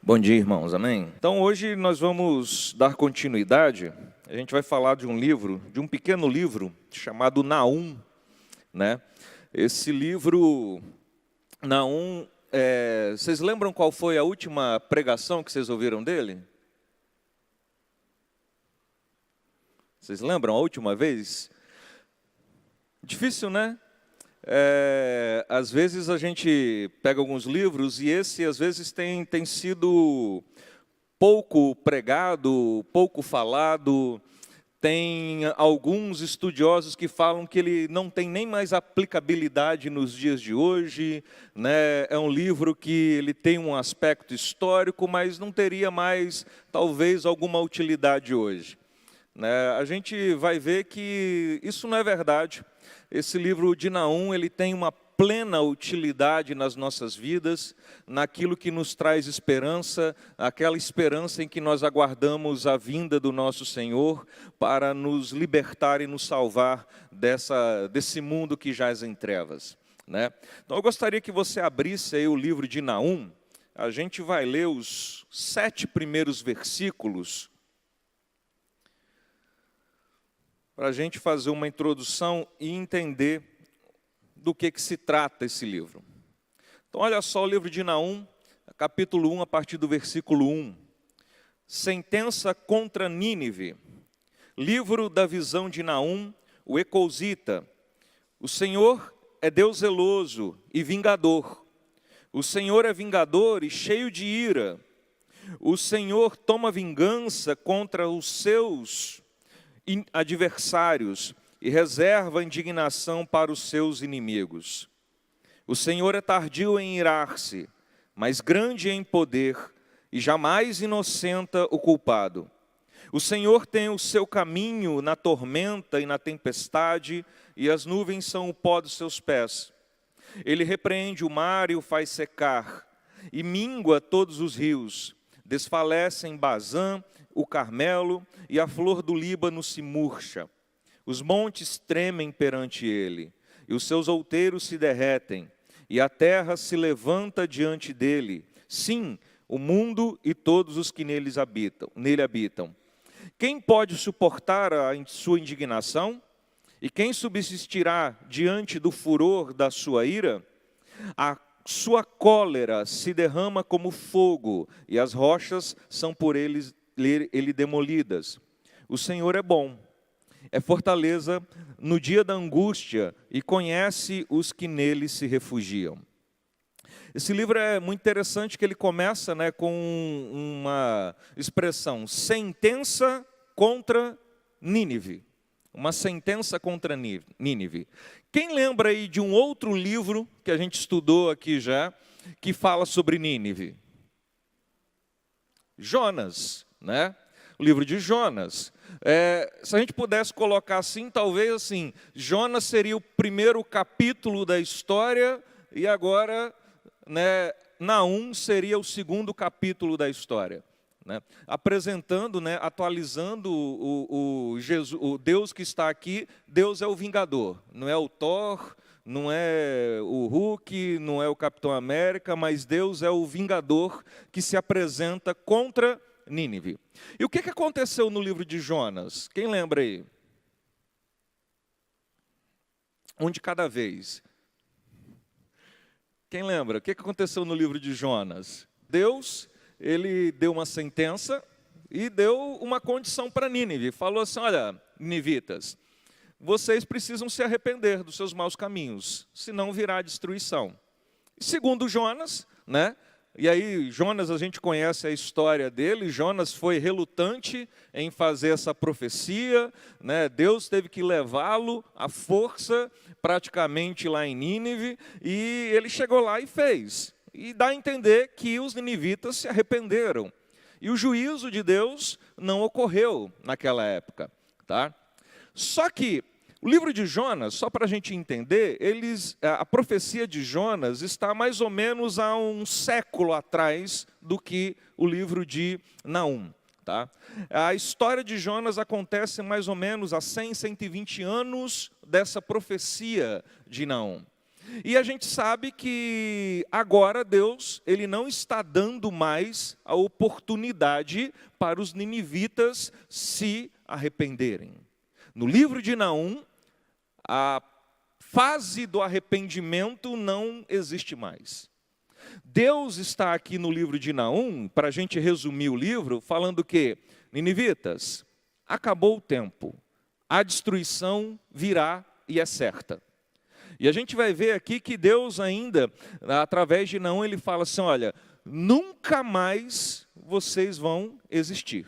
Bom dia, irmãos, amém? Então, hoje nós vamos dar continuidade. A gente vai falar de um livro, de um pequeno livro, chamado Naum, né? Esse livro, Naum, vocês lembram qual foi a última pregação que vocês ouviram dele? Vocês lembram a última vez? Difícil, né? Às vezes a gente pega alguns livros e esse às vezes tem sido pouco pregado, pouco falado. Tem alguns estudiosos que falam que ele não tem nem mais aplicabilidade nos dias de hoje, né? É um livro que ele tem um aspecto histórico, mas não teria mais, talvez, alguma utilidade hoje, né? A gente vai ver que isso não é verdade. Esse livro de Naum, ele tem uma plena utilidade nas nossas vidas, naquilo que nos traz esperança, aquela esperança em que nós aguardamos a vinda do nosso Senhor para nos libertar e nos salvar desse mundo que jaz em trevas, né? Então eu gostaria que você abrisse aí o livro de Naum. A gente vai ler os 7 primeiros versículos, para a gente fazer uma introdução e entender do que se trata esse livro. Então, olha só o livro de Naum, capítulo 1, a partir do versículo 1. Sentença contra Nínive. Livro da visão de Naum, o Ecousita. O Senhor é Deus zeloso e vingador. O Senhor é vingador e cheio de ira. O Senhor toma vingança contra os seus adversários e reserva indignação para os seus inimigos. O Senhor é tardio em irar-se, mas grande em poder, e jamais inocenta o culpado. O Senhor tem o seu caminho na tormenta e na tempestade, e as nuvens são o pó dos seus pés. Ele repreende o mar e o faz secar, e mingua todos os rios. Desfalecem Bazã, o Carmelo, e a flor do Líbano se murcha. Os montes tremem perante ele, e os seus outeiros se derretem, e a terra se levanta diante dele. Sim, o mundo e todos os que nele habitam. Quem pode suportar a sua indignação? E quem subsistirá diante do furor da sua ira? A sua cólera se derrama como fogo, e as rochas são por ele demolidas. O Senhor é bom, é fortaleza no dia da angústia, e conhece os que nele se refugiam. Esse livro é muito interessante, que ele começa, né, com uma expressão: sentença contra Nínive. Uma sentença contra Nínive. Quem lembra aí de um outro livro que a gente estudou aqui já, que fala sobre Nínive? Jonas, né? O livro de Jonas. Se a gente pudesse colocar assim, talvez assim, Jonas seria o primeiro capítulo da história, e agora, né, Naum seria o segundo capítulo da história, né? Apresentando, né, atualizando o Deus que está aqui. Deus é o vingador, não é o Thor, não é o Hulk, não é o Capitão América, mas Deus é o vingador que se apresenta contra Nínive. E o que aconteceu no livro de Jonas? Quem lembra aí? Um de cada vez. Quem lembra? O que aconteceu no livro de Jonas? Deus, ele deu uma sentença e deu uma condição para Nínive. Falou assim: olha, ninivitas, vocês precisam se arrepender dos seus maus caminhos, senão virá destruição. Segundo Jonas, né? E aí, Jonas, a gente conhece a história dele. Jonas foi relutante em fazer essa profecia, né? Deus teve que levá-lo à força, praticamente lá em Nínive, e ele chegou lá e fez. E dá a entender que os ninivitas se arrependeram. E o juízo de Deus não ocorreu naquela época, tá? Só que o livro de Jonas, só para a gente entender, a profecia de Jonas está mais ou menos há um século atrás do que o livro de Naum, tá? A história de Jonas acontece mais ou menos há 100, 120 anos dessa profecia de Naum. E a gente sabe que agora Deus, ele não está dando mais a oportunidade para os ninivitas se arrependerem. No livro de Naum, a fase do arrependimento não existe mais. Deus está aqui no livro de Naum, para a gente resumir o livro, falando que, ninivitas, acabou o tempo, a destruição virá e é certa. E a gente vai ver aqui que Deus ainda, através de Naum, ele fala assim, olha, nunca mais vocês vão existir.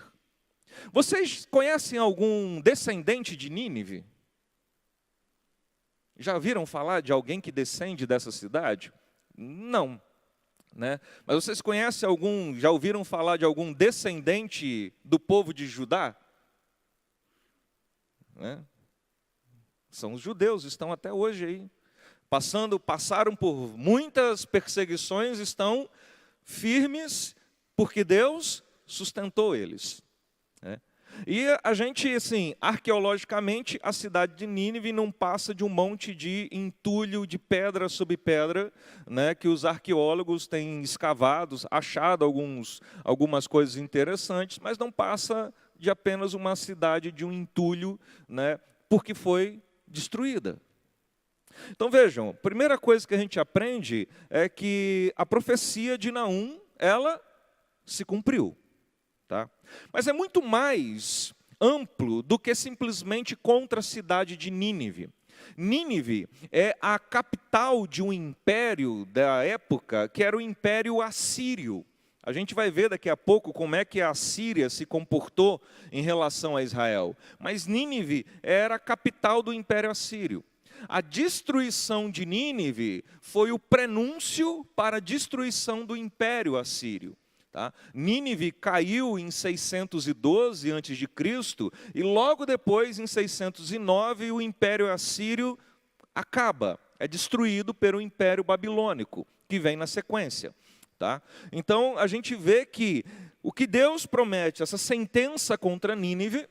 Vocês conhecem algum descendente de Nínive? Já viram falar de alguém que descende dessa cidade? Não, né? Mas vocês conhecem algum, já ouviram falar de algum descendente do povo de Judá? Né? São os judeus, estão até hoje aí. Passaram por muitas perseguições, estão firmes, porque Deus sustentou eles. Né? E a gente, assim, arqueologicamente, a cidade de Nínive não passa de um monte de entulho de pedra sobre pedra, né, que os arqueólogos têm escavado, achado algumas coisas interessantes, mas não passa de apenas uma cidade de um entulho, né, porque foi destruída. Então vejam, a primeira coisa que a gente aprende é que a profecia de Naum, ela se cumpriu. Tá? Mas é muito mais amplo do que simplesmente contra a cidade de Nínive. Nínive é a capital de um império da época, que era o Império Assírio. A gente vai ver daqui a pouco como é que a Síria se comportou em relação a Israel. Mas Nínive era a capital do Império Assírio. A destruição de Nínive foi o prenúncio para a destruição do Império Assírio. Tá? Nínive caiu em 612 a.C. e logo depois, em 609, o Império Assírio acaba, é destruído pelo Império Babilônico, que vem na sequência. Tá? Então, a gente vê que o que Deus promete, essa sentença contra Nínive,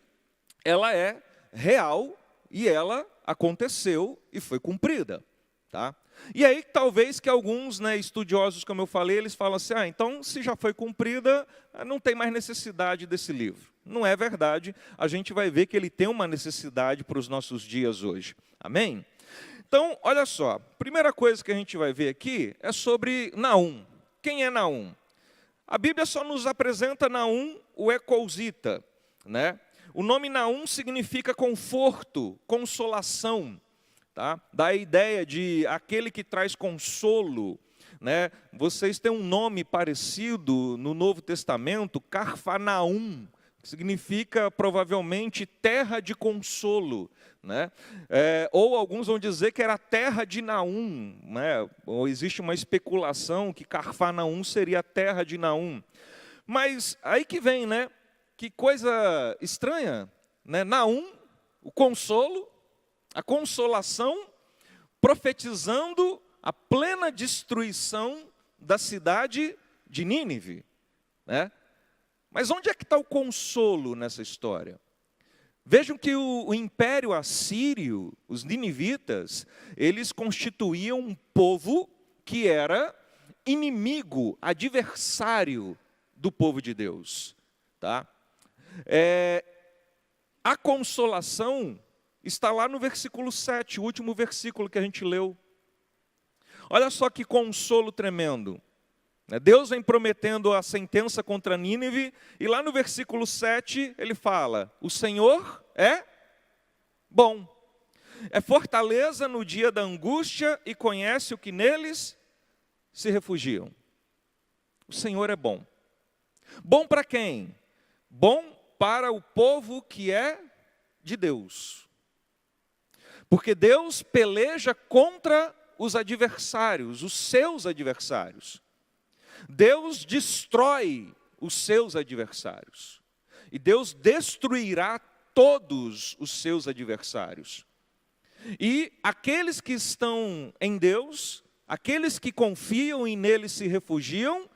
ela é real e ela aconteceu e foi cumprida. Tá? E aí, talvez que alguns, né, estudiosos, como eu falei, eles falam assim, então, se já foi cumprida, não tem mais necessidade desse livro. Não é verdade, a gente vai ver que ele tem uma necessidade para os nossos dias hoje. Amém? Então, olha só, a primeira coisa que a gente vai ver aqui é sobre Naum. Quem é Naum? A Bíblia só nos apresenta Naum, o Ecousita, né? O nome Naum significa conforto, consolação. Tá? Dá a ideia de aquele que traz consolo. Né? Vocês têm um nome parecido no Novo Testamento, Carfanaum, que significa provavelmente terra de consolo. Né? Ou alguns vão dizer que era a terra de Naum. Né? Ou existe uma especulação que Carfanaum seria a terra de Naum. Mas aí que vem, né? Que coisa estranha. Né? Naum, o consolo, a consolação, profetizando a plena destruição da cidade de Nínive. Né? Mas onde é que está o consolo nessa história? Vejam que o Império Assírio, os ninivitas, eles constituíam um povo que era inimigo, adversário do povo de Deus. Tá? A consolação está lá no versículo 7, o último versículo que a gente leu. Olha só que consolo tremendo. Deus vem prometendo a sentença contra Nínive, e lá no versículo 7 ele fala, o Senhor é bom, é fortaleza no dia da angústia e conhece o que neles se refugiam. O Senhor é bom. Bom para quem? Bom para o povo que é de Deus. Porque Deus peleja contra os adversários, os seus adversários. Deus destrói os seus adversários. E Deus destruirá todos os seus adversários. E aqueles que estão em Deus, aqueles que confiam e nele se refugiam,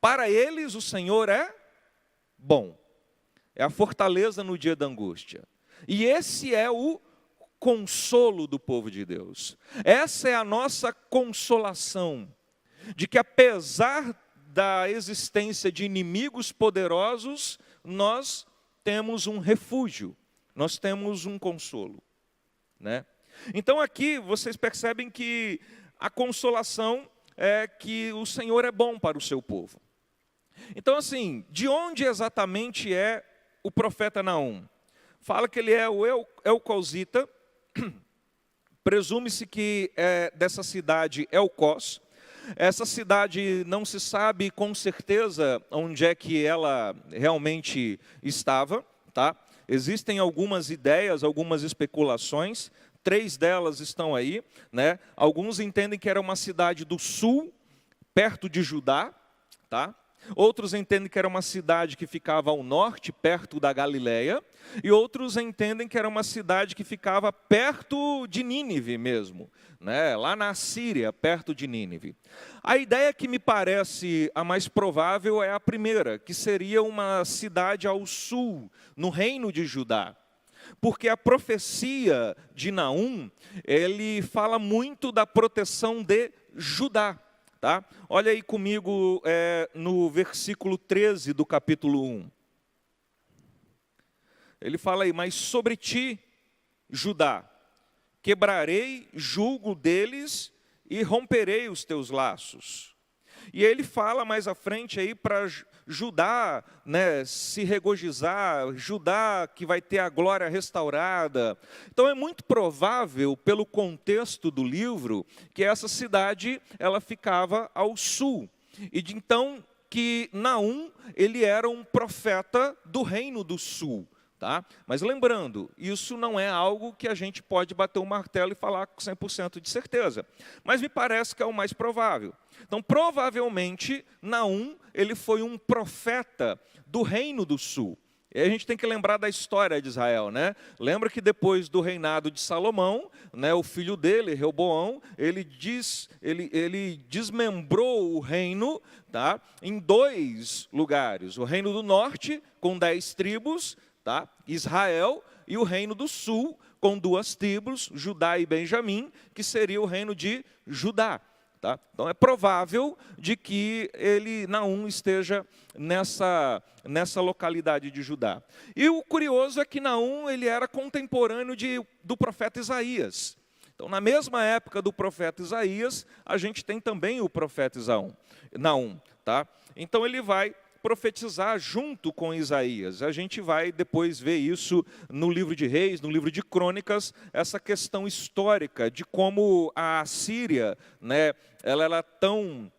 para eles o Senhor é bom. É a fortaleza no dia da angústia. E esse é o consolo do povo de Deus. Essa é a nossa consolação, de que apesar da existência de inimigos poderosos, nós temos um refúgio, nós temos um consolo, né? Então aqui vocês percebem que a consolação é que o Senhor é bom para o seu povo. Então assim, de onde exatamente é o profeta Naum? Fala que ele é o Elcosita, presume-se que é dessa cidade Elcós. Essa cidade não se sabe com certeza onde é que ela realmente estava, tá? Existem algumas ideias, algumas especulações, 3 delas estão aí, né? Alguns entendem que era uma cidade do sul, perto de Judá, tá? Outros entendem que era uma cidade que ficava ao norte, perto da Galileia, e outros entendem que era uma cidade que ficava perto de Nínive mesmo, né? Lá na Síria, perto de Nínive. A ideia que me parece a mais provável é a primeira, que seria uma cidade ao sul, no reino de Judá. Porque a profecia de Naum, ele fala muito da proteção de Judá. Tá? Olha aí comigo no versículo 13 do capítulo 1. Ele fala aí, mas sobre ti, Judá, quebrarei julgo deles e romperei os teus laços. E ele fala mais à frente aí para Judá, né, se regozijar, Judá que vai ter a glória restaurada. Então é muito provável, pelo contexto do livro, que essa cidade ela ficava ao sul. E então que Naum ele era um profeta do reino do sul. Tá? Mas lembrando, isso não é algo que a gente pode bater o martelo e falar com 100% de certeza. Mas me parece que é o mais provável. Então, provavelmente, Naum ele foi um profeta do reino do sul. E a gente tem que lembrar da história de Israel, né? Lembra que depois do reinado de Salomão, né, o filho dele, Reoboão, ele desmembrou o reino, tá, em 2 lugares. O reino do norte, com 10 tribos, tá? Israel, e o reino do sul, com 2 tribos, Judá e Benjamim, que seria o reino de Judá. Tá? Então é provável de que Naum esteja nessa localidade de Judá. E o curioso é que Naum ele era contemporâneo do profeta Isaías. Então na mesma época do profeta Isaías, a gente tem também o profeta Naum. Tá? Então ele vai profetizar junto com Isaías. A gente vai depois ver isso no livro de Reis, no livro de Crônicas, essa questão histórica de como a Assíria, né, ela era tão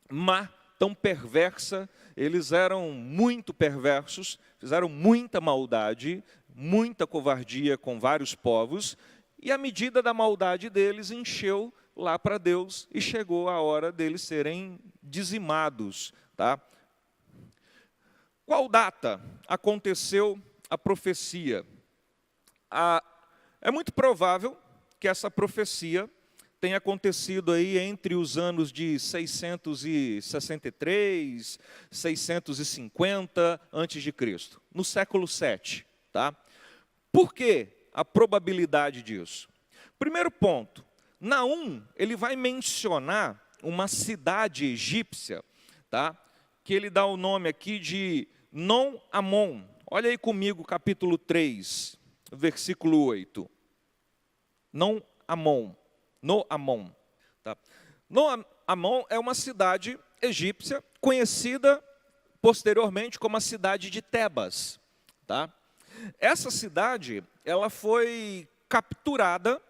má, tão perversa, eles eram muito perversos, fizeram muita maldade, muita covardia com vários povos, e a medida da maldade deles encheu lá para Deus e chegou a hora deles serem dizimados, tá? Qual data aconteceu a profecia? É muito provável que essa profecia tenha acontecido aí entre os anos de 663, 650 a.C., no século 7. Tá? Por que a probabilidade disso? Primeiro ponto, Naum ele vai mencionar uma cidade egípcia, tá? Que ele dá o nome aqui de Non-Amon. Olha aí comigo, capítulo 3, versículo 8. Non-Amon. No-Amon. Tá? No-Amon é uma cidade egípcia, conhecida posteriormente como a cidade de Tebas. Tá? Essa cidade ela foi capturada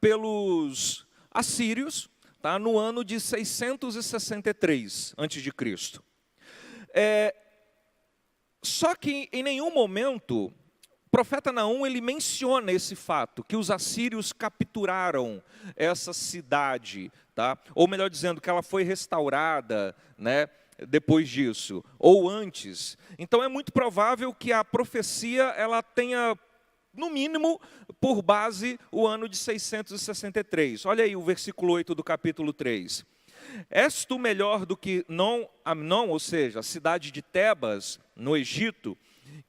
pelos assírios, tá? No ano de 663 a.C. Só que em nenhum momento o profeta Naum ele menciona esse fato, que os assírios capturaram essa cidade, tá? Ou melhor dizendo, que ela foi restaurada, né, depois disso, ou antes. Então é muito provável que a profecia ela tenha, no mínimo, por base o ano de 663. Olha aí o versículo 8 do capítulo 3. És tu melhor do que Non-Amon, ou seja, a cidade de Tebas, no Egito?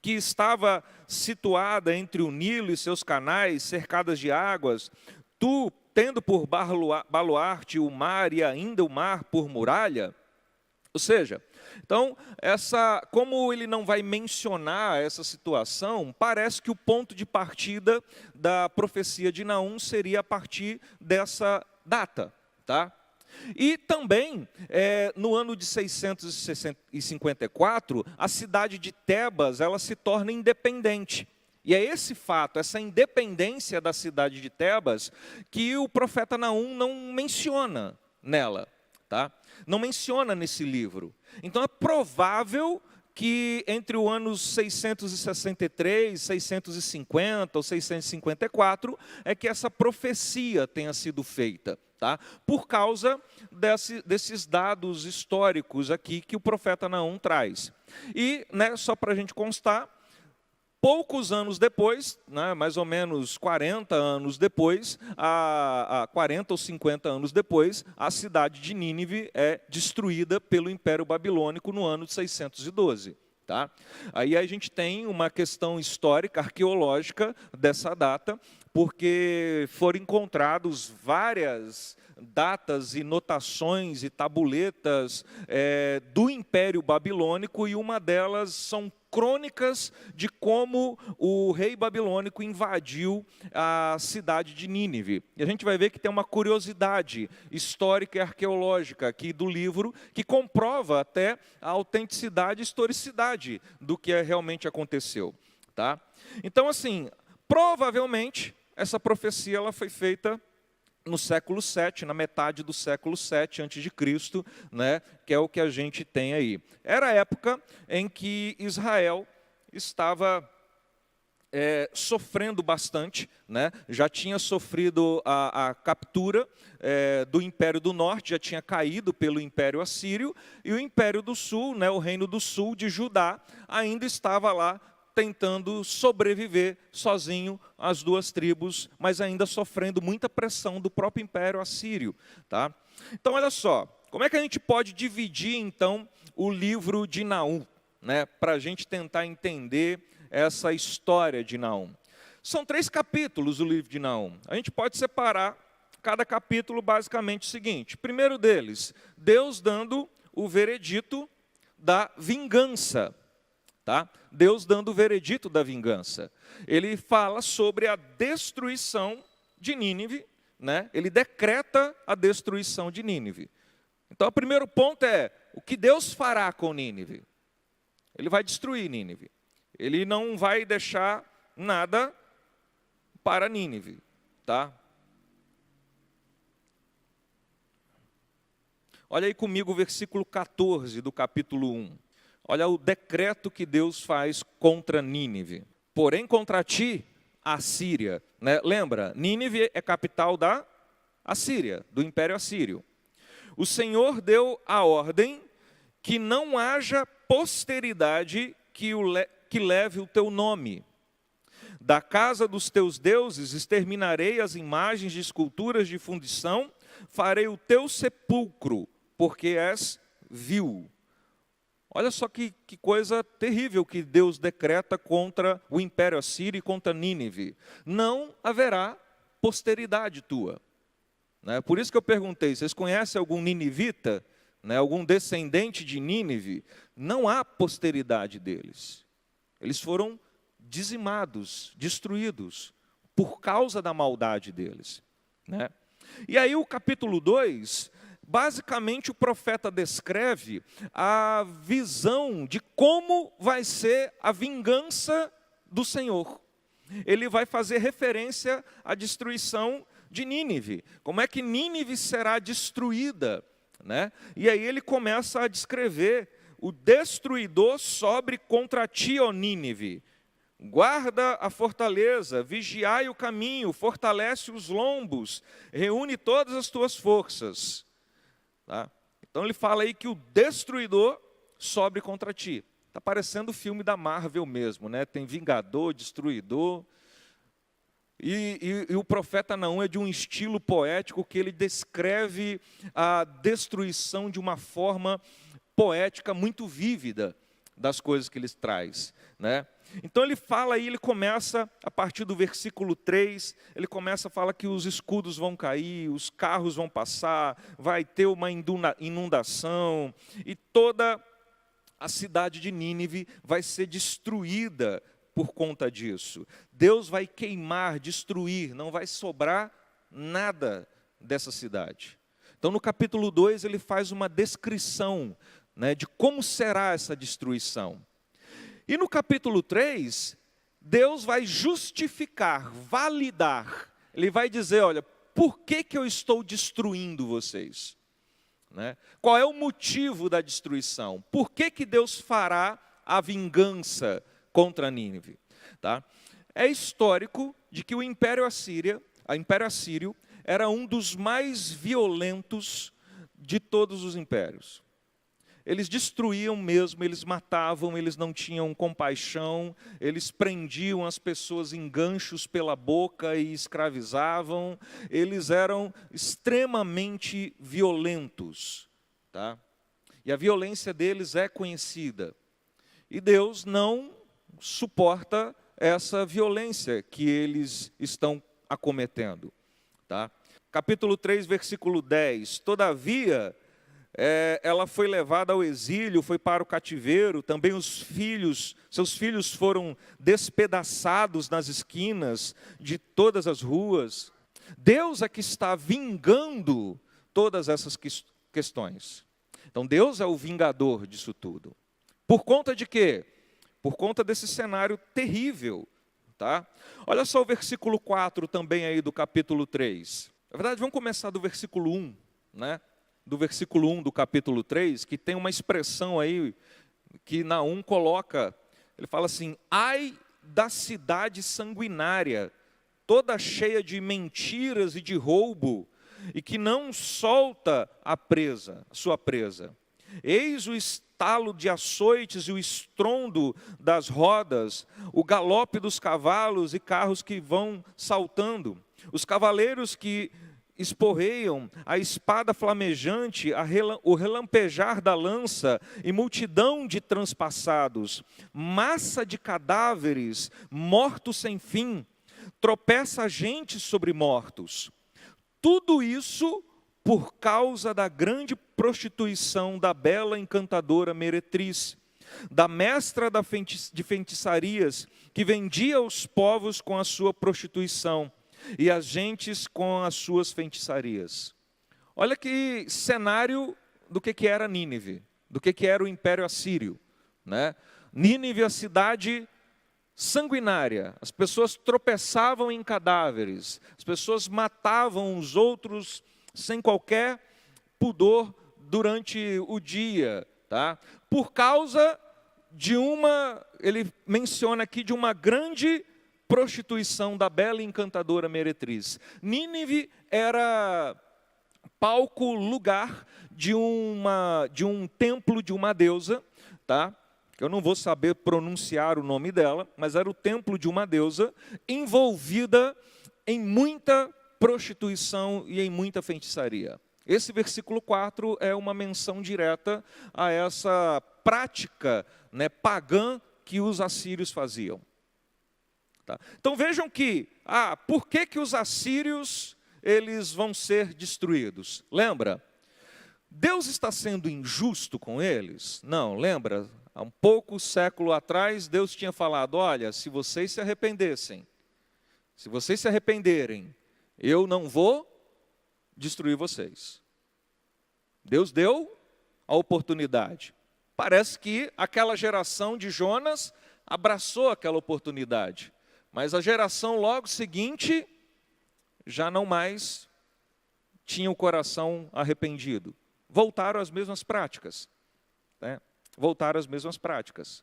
que estava situada entre o Nilo e seus canais, cercadas de águas, tu, tendo por baluarte o mar e ainda o mar por muralha? Ou seja, então, como ele não vai mencionar essa situação, parece que o ponto de partida da profecia de Naum seria a partir dessa data, tá? E também, no ano de 654, a cidade de Tebas, ela se torna independente. E é esse fato, essa independência da cidade de Tebas, que o profeta Naum não menciona nela, tá? Não menciona nesse livro. Então é provável que entre o anos 663, 650 ou 654, é que essa profecia tenha sido feita. Tá? Por causa desses dados históricos aqui que o profeta Naum traz. E, só para a gente constar, poucos anos depois, mais ou menos 40 anos depois, 40 ou 50 anos depois, a cidade de Nínive é destruída pelo Império Babilônico no ano de 612. Tá? Aí a gente tem uma questão histórica, arqueológica dessa data, porque foram encontrados várias datas e notações e tabuletas do Império Babilônico, e uma delas são crônicas de como o rei babilônico invadiu a cidade de Nínive. E a gente vai ver que tem uma curiosidade histórica e arqueológica aqui do livro, que comprova até a autenticidade e historicidade do que realmente aconteceu. Tá? Então, assim, provavelmente, essa profecia ela foi feita no século VII, na metade do século VII a.C., que é o que a gente tem aí. Era a época em que Israel estava sofrendo bastante, já tinha sofrido a captura do Império do Norte, já tinha caído pelo Império Assírio, e o Império do Sul, o Reino do Sul de Judá, ainda estava lá tentando sobreviver sozinho, as duas tribos, mas ainda sofrendo muita pressão do próprio Império Assírio. Tá? Então, olha só, como é que a gente pode dividir, então, o livro de Naum, para a gente tentar entender essa história de Naum? São 3 capítulos o livro de Naum. A gente pode separar cada capítulo basicamente o seguinte. Primeiro deles, Deus dando o veredito da vingança. Tá? Deus dando o veredito da vingança. Ele fala sobre a destruição de Nínive, ele decreta a destruição de Nínive. Então, o primeiro ponto é, o que Deus fará com Nínive? Ele vai destruir Nínive. Ele não vai deixar nada para Nínive. Tá? Olha aí comigo o versículo 14 do capítulo 1. Olha o decreto que Deus faz contra Nínive. Porém, contra ti, a Síria. Lembra, Nínive é capital da Assíria, do Império Assírio. O Senhor deu a ordem que não haja posteridade que leve o teu nome. Da casa dos teus deuses exterminarei as imagens de esculturas de fundição, farei o teu sepulcro, porque és vil. Olha só que coisa terrível que Deus decreta contra o Império Assírio e contra Nínive. Não haverá posteridade tua. Por isso que eu perguntei, vocês conhecem algum ninivita, algum descendente de Nínive? Não há posteridade deles. Eles foram dizimados, destruídos, por causa da maldade deles. E aí o capítulo 2... basicamente, o profeta descreve a visão de como vai ser a vingança do Senhor. Ele vai fazer referência à destruição de Nínive. Como é que Nínive será destruída? E aí ele começa a descrever: o destruidor sobre contra ti, ó Nínive. Guarda a fortaleza, vigiai o caminho, fortalece os lombos, reúne todas as tuas forças. Tá? Então ele fala aí que o destruidor sobe contra ti. Está parecendo o filme da Marvel mesmo, tem Vingador, Destruidor. E o profeta Naum é de um estilo poético que ele descreve a destruição de uma forma poética muito vívida das coisas que ele traz. Então ele fala aí, ele começa, a partir do versículo 3, ele começa a falar que os escudos vão cair, os carros vão passar, vai ter uma inundação, e toda a cidade de Nínive vai ser destruída por conta disso. Deus vai queimar, destruir, não vai sobrar nada dessa cidade. Então no capítulo 2 ele faz uma descrição, né, de como será essa destruição. E no capítulo 3, Deus vai justificar, validar. Ele vai dizer, olha, por que eu estou destruindo vocês? Né? Qual é o motivo da destruição? Por que Deus fará a vingança contra Nínive? Tá? É histórico de que o Império Assírio era um dos mais violentos de todos os impérios. Eles destruíam mesmo, eles matavam, eles não tinham compaixão, eles prendiam as pessoas em ganchos pela boca e escravizavam, eles eram extremamente violentos. Tá? E a violência deles é conhecida. E Deus não suporta essa violência que eles estão acometendo. Tá? Capítulo 3, versículo 10. Todavia, ela foi levada ao exílio, foi para o cativeiro, também seus filhos foram despedaçados nas esquinas de todas as ruas. Deus é que está vingando todas essas questões. Então Deus é o vingador disso tudo. Por conta de quê? Por conta desse cenário terrível. Tá? Olha só o versículo 4 também aí do capítulo 3. Na verdade, vamos começar do versículo 1, né? Do versículo 1 do capítulo 3, que tem uma expressão aí, que Naum coloca, ele fala assim, ai da cidade sanguinária, toda cheia de mentiras e de roubo, e que não solta a sua presa. Eis o estalo de açoites e o estrondo das rodas, o galope dos cavalos e carros que vão saltando, os cavaleiros que esporreiam, a espada flamejante, o relampejar da lança e multidão de transpassados, massa de cadáveres, mortos sem fim, tropeça gente sobre mortos. Tudo isso por causa da grande prostituição da bela encantadora meretriz, da mestra de feitiçarias, que vendia os povos com a sua prostituição, e as gentes com as suas feitiçarias. Olha que cenário do que era Nínive, do que era o Império Assírio. Né? Nínive, a cidade sanguinária, as pessoas tropeçavam em cadáveres, as pessoas matavam os outros sem qualquer pudor durante o dia. Tá? Por causa de ele menciona aqui de uma grande prostituição da bela e encantadora meretriz. Nínive era palco, lugar de um templo de uma deusa, tá? Eu não vou saber pronunciar o nome dela, mas era o templo de uma deusa envolvida em muita prostituição e em muita feitiçaria. Esse versículo 4 é uma menção direta a essa prática, né, pagã que os assírios faziam. Tá? Então vejam que, por que os assírios eles vão ser destruídos? Lembra? Deus está sendo injusto com eles? Não, lembra? Há um pouco século atrás, Deus tinha falado, olha, se vocês se arrependerem, eu não vou destruir vocês. Deus deu a oportunidade. Parece que aquela geração de Jonas abraçou aquela oportunidade. Mas a geração logo seguinte já não mais tinha o coração arrependido. Voltaram às mesmas práticas. Né? Voltaram às mesmas práticas.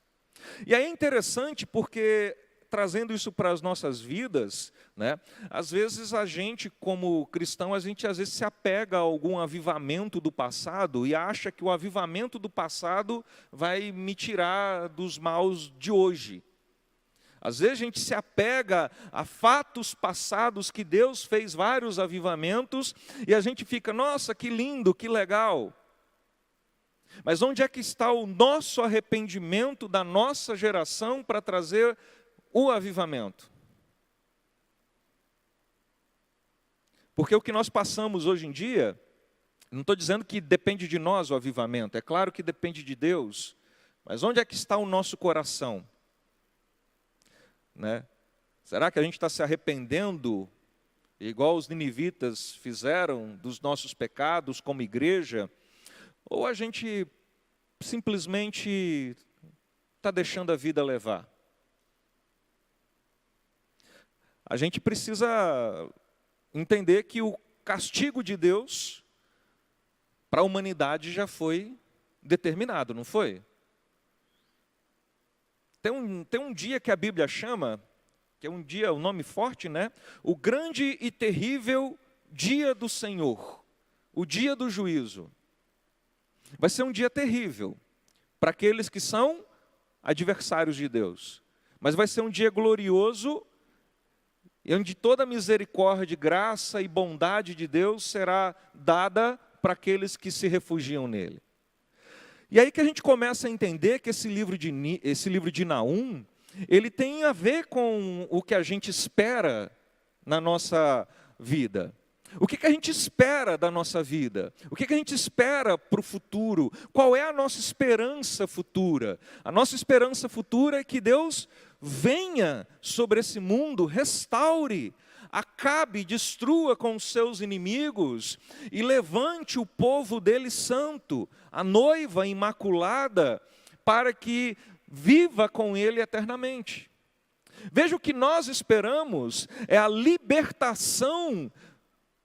E aí é interessante porque, trazendo isso para as nossas vidas, né, às vezes a gente, como cristão, a gente às vezes se apega a algum avivamento do passado e acha que o avivamento do passado vai me tirar dos maus de hoje. Às vezes a gente se apega a fatos passados que Deus fez vários avivamentos e a gente fica, nossa, que lindo, que legal. Mas onde é que está o nosso arrependimento da nossa geração para trazer o avivamento? Porque o que nós passamos hoje em dia, não estou dizendo que depende de nós o avivamento, é claro que depende de Deus, mas onde é que está o nosso coração? Né? Será que a gente está se arrependendo, igual os ninivitas fizeram, dos nossos pecados como igreja? Ou a gente simplesmente está deixando a vida levar? A gente precisa entender que o castigo de Deus para a humanidade já foi determinado, não foi? Tem um dia que a Bíblia chama, que é um dia, um nome forte, né? O grande e terrível dia do Senhor, o dia do juízo. Vai ser um dia terrível para aqueles que são adversários de Deus. Mas vai ser um dia glorioso, onde toda a misericórdia, graça e bondade de Deus será dada para aqueles que se refugiam nele. E aí que a gente começa a entender que esse livro de Naum, ele tem a ver com o que a gente espera na nossa vida. O que a gente espera da nossa vida? O que a gente espera para o futuro? Qual é a nossa esperança futura? A nossa esperança futura é que Deus venha sobre esse mundo, restaure, acabe, destrua com os seus inimigos e levante o povo dele santo, a noiva imaculada, para que viva com ele eternamente. Veja, o que nós esperamos é a libertação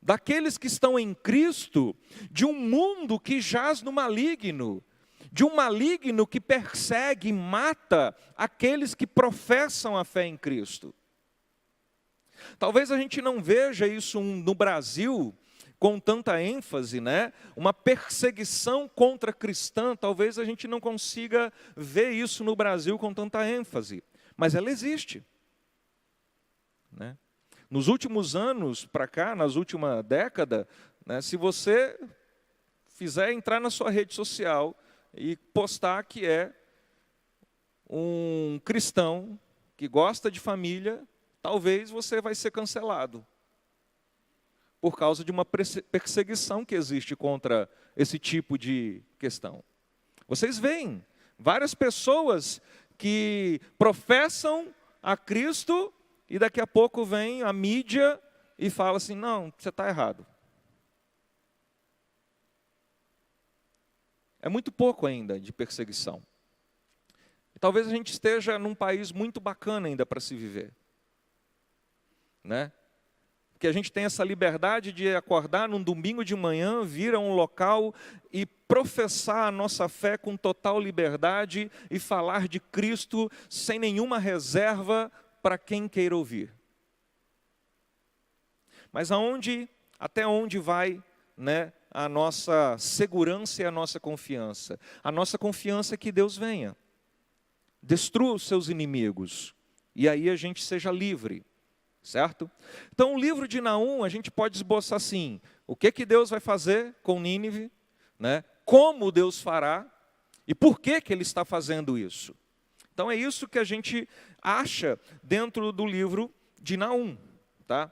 daqueles que estão em Cristo, de um mundo que jaz no maligno, de um maligno que persegue e mata aqueles que professam a fé em Cristo. Talvez a gente não veja isso no Brasil com tanta ênfase, né? Uma perseguição contra cristã, talvez a gente não consiga ver isso no Brasil com tanta ênfase, mas ela existe, né? Nos últimos anos para cá, nas últimas décadas, né, se você fizer entrar na sua rede social e postar que é um cristão que gosta de família, talvez você vai ser cancelado por causa de uma perseguição que existe contra esse tipo de questão. Vocês veem várias pessoas que professam a Cristo e daqui a pouco vem a mídia e fala assim, não, você está errado. É muito pouco ainda de perseguição. E talvez a gente esteja num país muito bacana ainda para se viver, né? Porque a gente tem essa liberdade de acordar num domingo de manhã, vir a um local e professar a nossa fé com total liberdade e falar de Cristo sem nenhuma reserva para quem queira ouvir. Mas até onde vai, né, a nossa segurança e a nossa confiança? A nossa confiança é que Deus venha, destrua os seus inimigos, e aí a gente seja livre, certo? Então o livro de Naum, a gente pode esboçar assim, o que Deus vai fazer com Nínive, né? Como Deus fará, e por que Ele está fazendo isso. Então é isso que a gente acha dentro do livro de Naum, tá?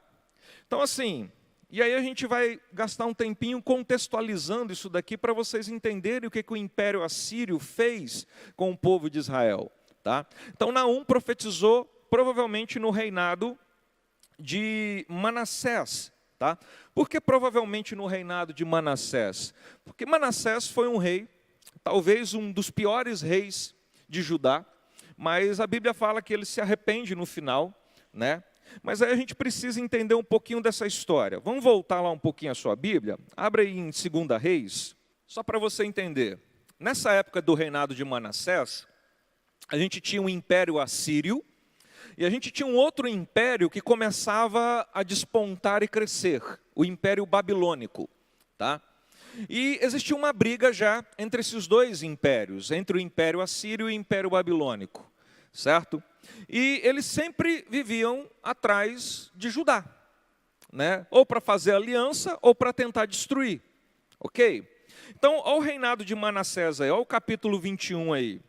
Então assim, e aí a gente vai gastar um tempinho contextualizando isso daqui para vocês entenderem o que o Império Assírio fez com o povo de Israel, tá? Então Naum profetizou provavelmente no reinado de Manassés, tá? Por que provavelmente no reinado de Manassés? Porque Manassés foi um rei, talvez um dos piores reis de Judá, mas a Bíblia fala que ele se arrepende no final, né? Mas aí a gente precisa entender um pouquinho dessa história. Vamos voltar lá um pouquinho a sua Bíblia? Abre aí em 2 Reis, só para você entender. Nessa época do reinado de Manassés, a gente tinha um império assírio, e a gente tinha um outro império que começava a despontar e crescer, o Império Babilônico, tá? E existia uma briga já entre esses dois impérios, entre o Império Assírio e o Império Babilônico, certo? E eles sempre viviam atrás de Judá, né? Ou para fazer aliança ou para tentar destruir, ok? Então, olha o reinado de Manassés aí, olha o capítulo 21 aí.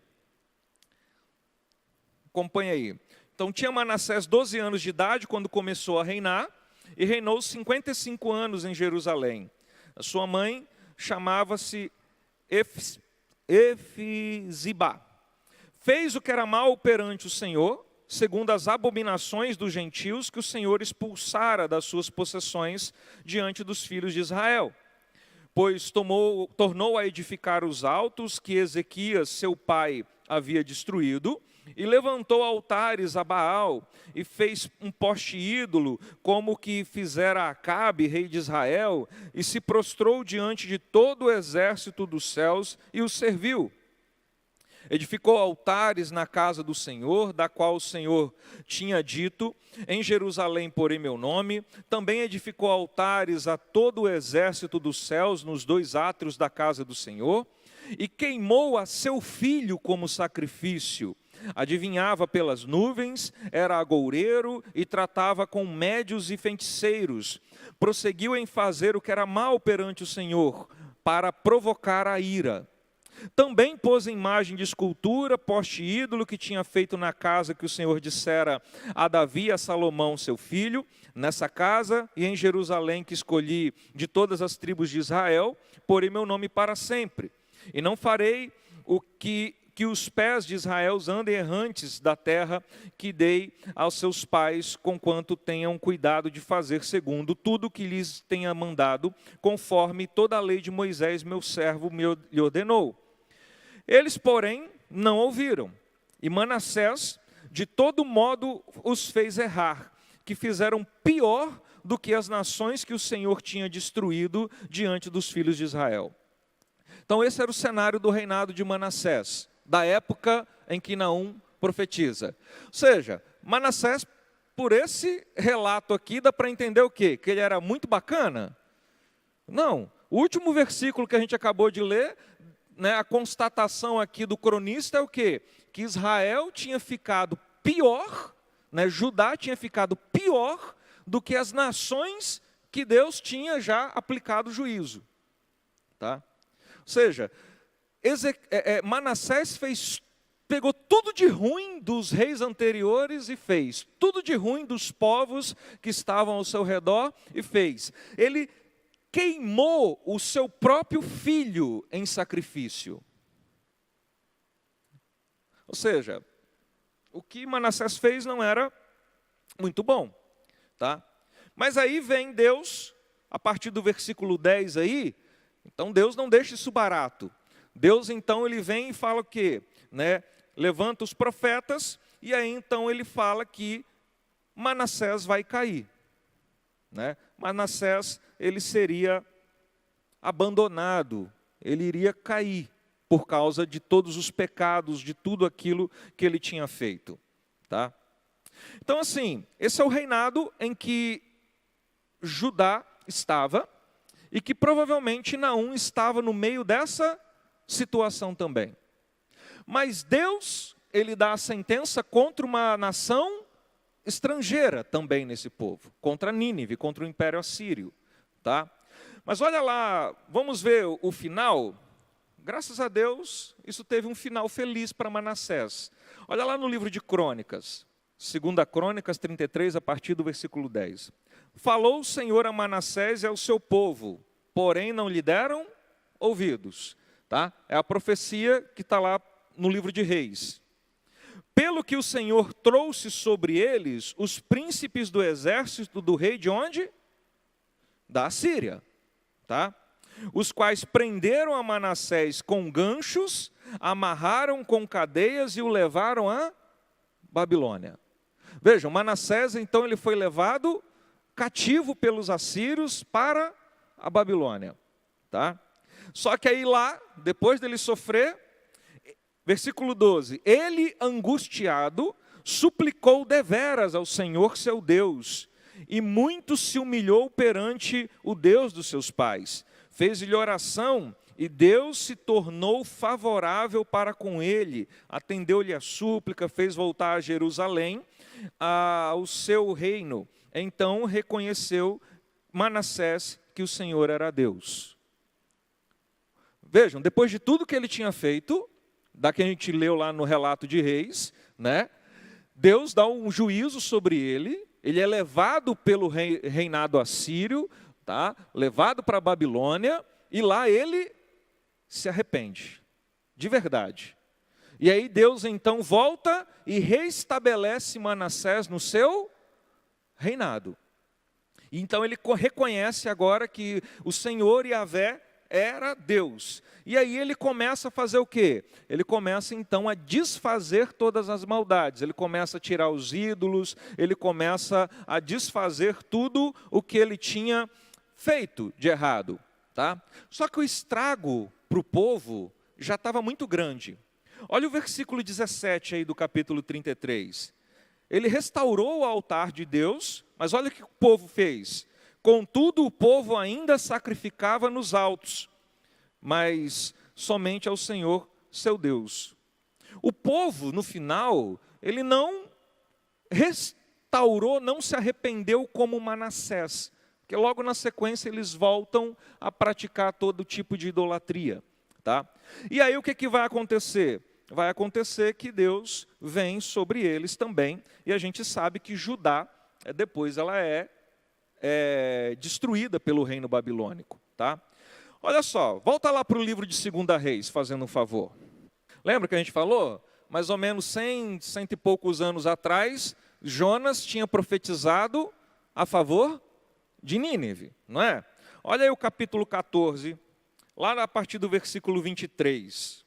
Acompanha aí. Então, tinha Manassés 12 anos de idade quando começou a reinar, e reinou 55 anos em Jerusalém. A sua mãe chamava-se Efizibá. Fez o que era mal perante o Senhor, segundo as abominações dos gentios que o Senhor expulsara das suas possessões diante dos filhos de Israel. Pois tornou a edificar os altos que Ezequias, seu pai, havia destruído, e levantou altares a Baal, e fez um poste ídolo, como que fizera Acabe, rei de Israel, e se prostrou diante de todo o exército dos céus, e o serviu. Edificou altares na casa do Senhor, da qual o Senhor tinha dito, em Jerusalém porei meu nome. Também edificou altares a todo o exército dos céus, nos 2 átrios da casa do Senhor, e queimou a seu filho como sacrifício. Adivinhava pelas nuvens, era agoureiro e tratava com médios e feiticeiros. Prosseguiu em fazer o que era mal perante o Senhor, para provocar a ira. Também pôs imagem de escultura, poste ídolo que tinha feito na casa que o Senhor dissera a Davi e a Salomão, seu filho, nessa casa e em Jerusalém que escolhi de todas as tribos de Israel, porei meu nome para sempre. E não farei o que os pés de Israel andem errantes da terra que dei aos seus pais, conquanto tenham cuidado de fazer segundo tudo o que lhes tenha mandado, conforme toda a lei de Moisés, meu servo, lhe ordenou. Eles, porém, não ouviram. E Manassés, de todo modo, os fez errar, que fizeram pior do que as nações que o Senhor tinha destruído diante dos filhos de Israel. Então, esse era o cenário do reinado de Manassés, da época em que Naum profetiza. Ou seja, Manassés, por esse relato aqui, dá para entender o quê? Que ele era muito bacana? Não. O último versículo que a gente acabou de ler, né, a constatação aqui do cronista é o quê? Que Israel tinha ficado pior, né, Judá tinha ficado pior do que as nações que Deus tinha já aplicado juízo. Tá? Ou seja, Manassés pegou tudo de ruim dos reis anteriores e fez. Tudo de ruim dos povos que estavam ao seu redor e fez. Ele queimou o seu próprio filho em sacrifício. Ou seja, o que Manassés fez não era muito bom. Tá? Mas aí vem Deus, a partir do versículo 10 aí, então Deus não deixa isso barato. Deus então ele vem e fala o quê? Né? Levanta os profetas e aí então ele fala que Manassés vai cair. Né? Manassés ele seria abandonado, ele iria cair por causa de todos os pecados, de tudo aquilo que ele tinha feito. Tá? Então assim, esse é o reinado em que Judá estava e que provavelmente Naum estava no meio dessa situação também. Mas Deus, ele dá a sentença contra uma nação estrangeira também nesse povo, contra Nínive, contra o Império Assírio, tá? Mas olha lá, vamos ver o final. Graças a Deus, isso teve um final feliz para Manassés. Olha lá no livro de Crônicas, 2 Crônicas 33, a partir do versículo 10. Falou o Senhor a Manassés e ao seu povo, porém não lhe deram ouvidos. Tá? É a profecia que está lá no livro de Reis. Pelo que o Senhor trouxe sobre eles os príncipes do exército do rei de onde? Da Assíria. Tá? Os quais prenderam a Manassés com ganchos, amarraram com cadeias e o levaram a Babilônia. Vejam, Manassés então ele foi levado cativo pelos assírios para a Babilônia. Tá? Só que aí lá, depois dele sofrer, versículo 12, ele angustiado, suplicou deveras ao Senhor seu Deus, e muito se humilhou perante o Deus dos seus pais. Fez-lhe oração, e Deus se tornou favorável para com ele, atendeu-lhe a súplica, fez voltar a Jerusalém, ao seu reino. Então reconheceu Manassés que o Senhor era Deus. Vejam, depois de tudo que ele tinha feito, da que a gente leu lá no relato de Reis, né? Deus dá um juízo sobre ele, ele é levado pelo reinado assírio, tá? Levado para a Babilônia, e lá ele se arrepende, de verdade. E aí Deus então volta e reestabelece Manassés no seu reinado. Então ele reconhece agora que o Senhor Yahvé era Deus. E aí ele começa a fazer o quê? Ele começa então a desfazer todas as maldades. Ele começa a tirar os ídolos, ele começa a desfazer tudo o que ele tinha feito de errado. Tá? Só que o estrago para o povo já estava muito grande. Olha o versículo 17 aí do capítulo 33. Ele restaurou o altar de Deus, mas olha o que o povo fez. Contudo, o povo ainda sacrificava nos altos, mas somente ao Senhor, seu Deus. O povo, no final, ele não restaurou, não se arrependeu como Manassés, porque logo na sequência eles voltam a praticar todo tipo de idolatria. Tá? E aí o que vai acontecer? Vai acontecer que Deus vem sobre eles também, e a gente sabe que Judá, depois ela é destruída pelo reino babilônico. Tá? Olha só, volta lá para o livro de 2 Reis, fazendo um favor. Lembra que a gente falou? Mais ou menos 100 e poucos anos atrás, Jonas tinha profetizado a favor de Nínive, não é? Olha aí o capítulo 14, lá a partir do versículo 23.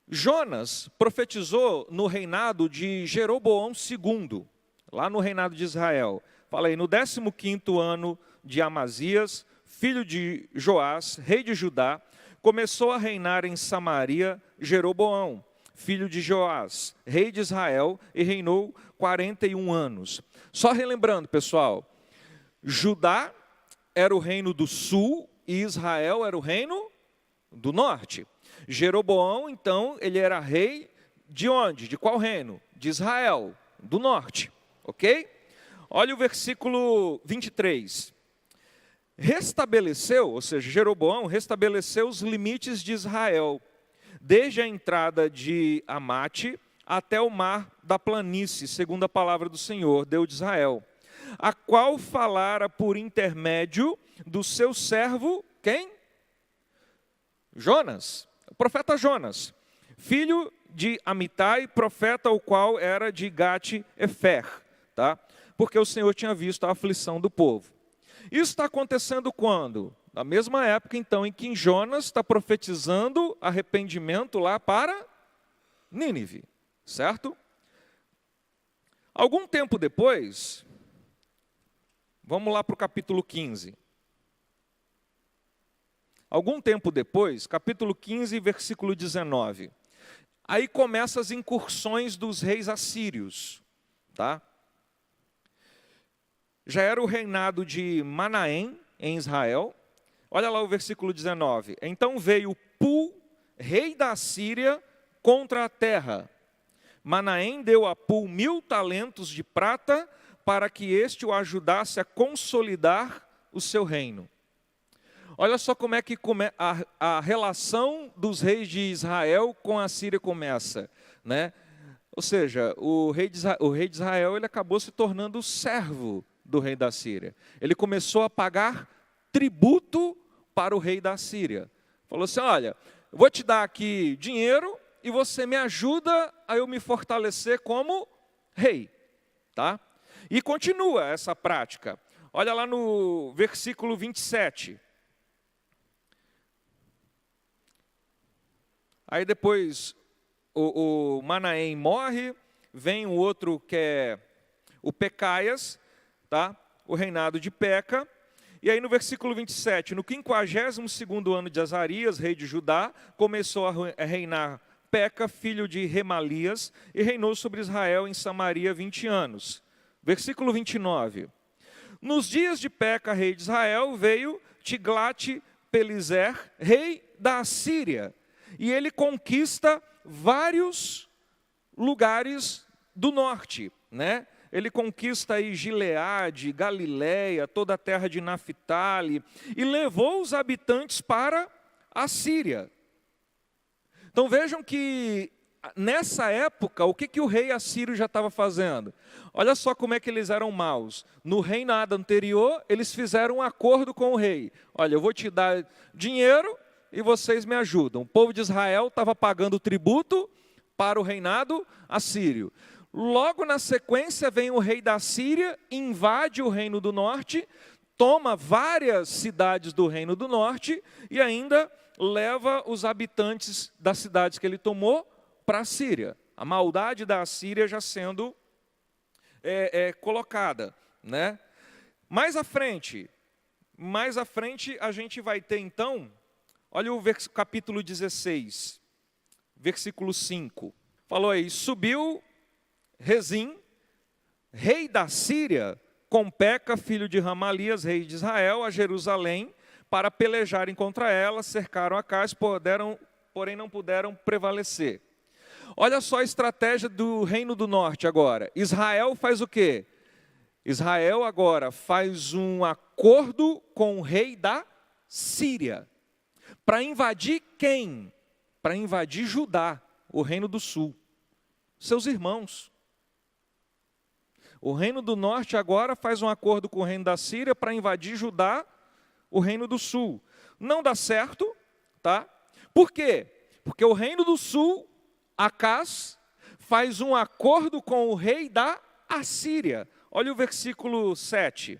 Jonas profetizou no reinado de Jeroboão II, lá no reinado de Israel. Fala aí, no 15º ano de Amazias, filho de Joás, rei de Judá, começou a reinar em Samaria Jeroboão, filho de Joás, rei de Israel, e reinou 41 anos. Só relembrando, pessoal, Judá era o reino do sul e Israel era o reino do norte. Jeroboão, então, ele era rei de onde? De qual reino? De Israel, do norte, ok? Olha o versículo 23. Restabeleceu, ou seja, Jeroboão restabeleceu os limites de Israel, desde a entrada de Amate até o mar da planície, segundo a palavra do Senhor, Deus de Israel, a qual falara por intermédio do seu servo, quem? Jonas, o profeta Jonas, filho de Amitai, profeta o qual era de Gate-Efer, tá? Porque o Senhor tinha visto a aflição do povo. Isso está acontecendo quando? Na mesma época, então, em que Jonas está profetizando arrependimento lá para Nínive, certo? Algum tempo depois, vamos lá para o capítulo 15. Algum tempo depois, capítulo 15, versículo 19. Aí começam as incursões dos reis assírios, tá? Já era o reinado de Manaém em Israel. Olha lá o versículo 19. Então veio Pul, rei da Síria, contra a terra. Manaém deu a Pul 1000 talentos de prata para que este o ajudasse a consolidar o seu reino. Olha só como é que a relação dos reis de Israel com a Síria começa, né? Ou seja, o rei de Israel ele acabou se tornando servo do rei da Síria. Ele começou a pagar tributo para o rei da Síria. Falou assim, olha, eu vou te dar aqui dinheiro e você me ajuda a eu me fortalecer como rei. Tá? E continua essa prática. Olha lá no versículo 27. Aí depois o Manaém morre, vem o outro que é o Pecaias, tá? O reinado de Peca. E aí no versículo 27, no 52º ano de Azarias, rei de Judá, começou a reinar Peca, filho de Remalias, e reinou sobre Israel em Samaria 20 anos. Versículo 29. Nos dias de Peca, rei de Israel, veio Tiglat-Pileser, rei da Assíria, e ele conquista vários lugares do norte, né? ele conquista aí Gileade, Galileia, toda a terra de Naphtali, e levou os habitantes para a Síria. Então vejam que nessa época, o que o rei assírio já estava fazendo? Olha só como é que eles eram maus. No reinado anterior, eles fizeram um acordo com o rei. Olha, eu vou te dar dinheiro e vocês me ajudam. O povo de Israel estava pagando tributo para o reinado assírio. Logo na sequência vem o rei da Síria, invade o reino do norte, toma várias cidades do reino do norte e ainda leva os habitantes das cidades que ele tomou para a Síria. A maldade da Síria já sendo colocada, né? Mais à frente a gente vai ter então, olha o capítulo 16, versículo 5. Falou aí, subiu Rezim, rei da Síria, com Peca, filho de Ramalias, rei de Israel, a Jerusalém, para pelejarem contra ela, cercaram a casa, porém não puderam prevalecer. Olha só a estratégia do reino do norte agora. Israel faz o quê? Israel agora faz um acordo com o rei da Síria. Para invadir quem? Para invadir Judá, o reino do sul. Seus irmãos. O reino do norte agora faz um acordo com o reino da Síria para invadir Judá, o reino do sul. Não dá certo, tá? Por quê? Porque o reino do sul, Acaz, faz um acordo com o rei da Assíria. Olha o versículo 7.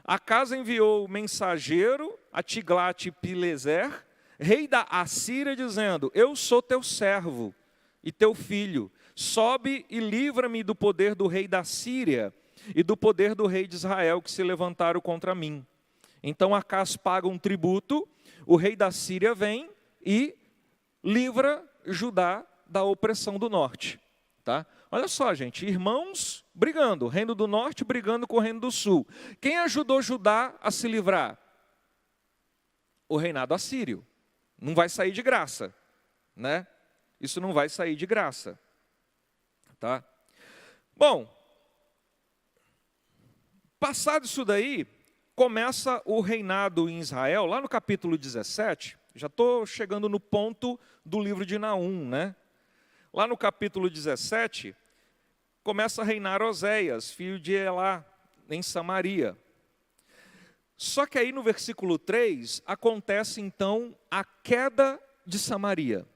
Acaz enviou o mensageiro a Tiglat-Pileser, rei da Assíria, dizendo: eu sou teu servo e teu filho. Sobe e livra-me do poder do rei da Síria e do poder do rei de Israel que se levantaram contra mim. Então Acaz paga um tributo, o rei da Síria vem e livra Judá da opressão do norte. Tá? Olha só, gente, irmãos brigando, o reino do norte brigando com o reino do sul. Quem ajudou Judá a se livrar? O reinado assírio. Não vai sair de graça, né? Isso não vai sair de graça. Tá? Bom, passado isso daí, começa o reinado em Israel, lá no capítulo 17, já estou chegando no ponto do livro de Naum, né? Lá no capítulo 17, começa a reinar Oséias, filho de Elá, em Samaria. Só que aí no versículo 3, acontece então a queda de Samaria,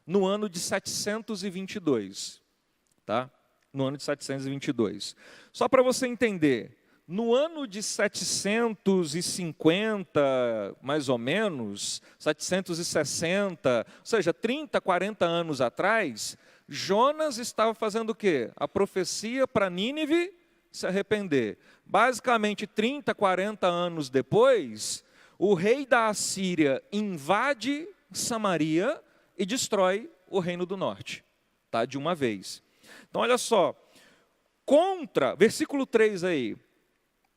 no ano de 722. Tá? No ano de 722. Só para você entender, no ano de 750, mais ou menos, 760, ou seja, 30, 40 anos atrás, Jonas estava fazendo o quê? A profecia para Nínive se arrepender. Basicamente, 30, 40 anos depois, o rei da Assíria invade Samaria e destrói o reino do norte, tá? De uma vez. Então, olha só, versículo 3 aí,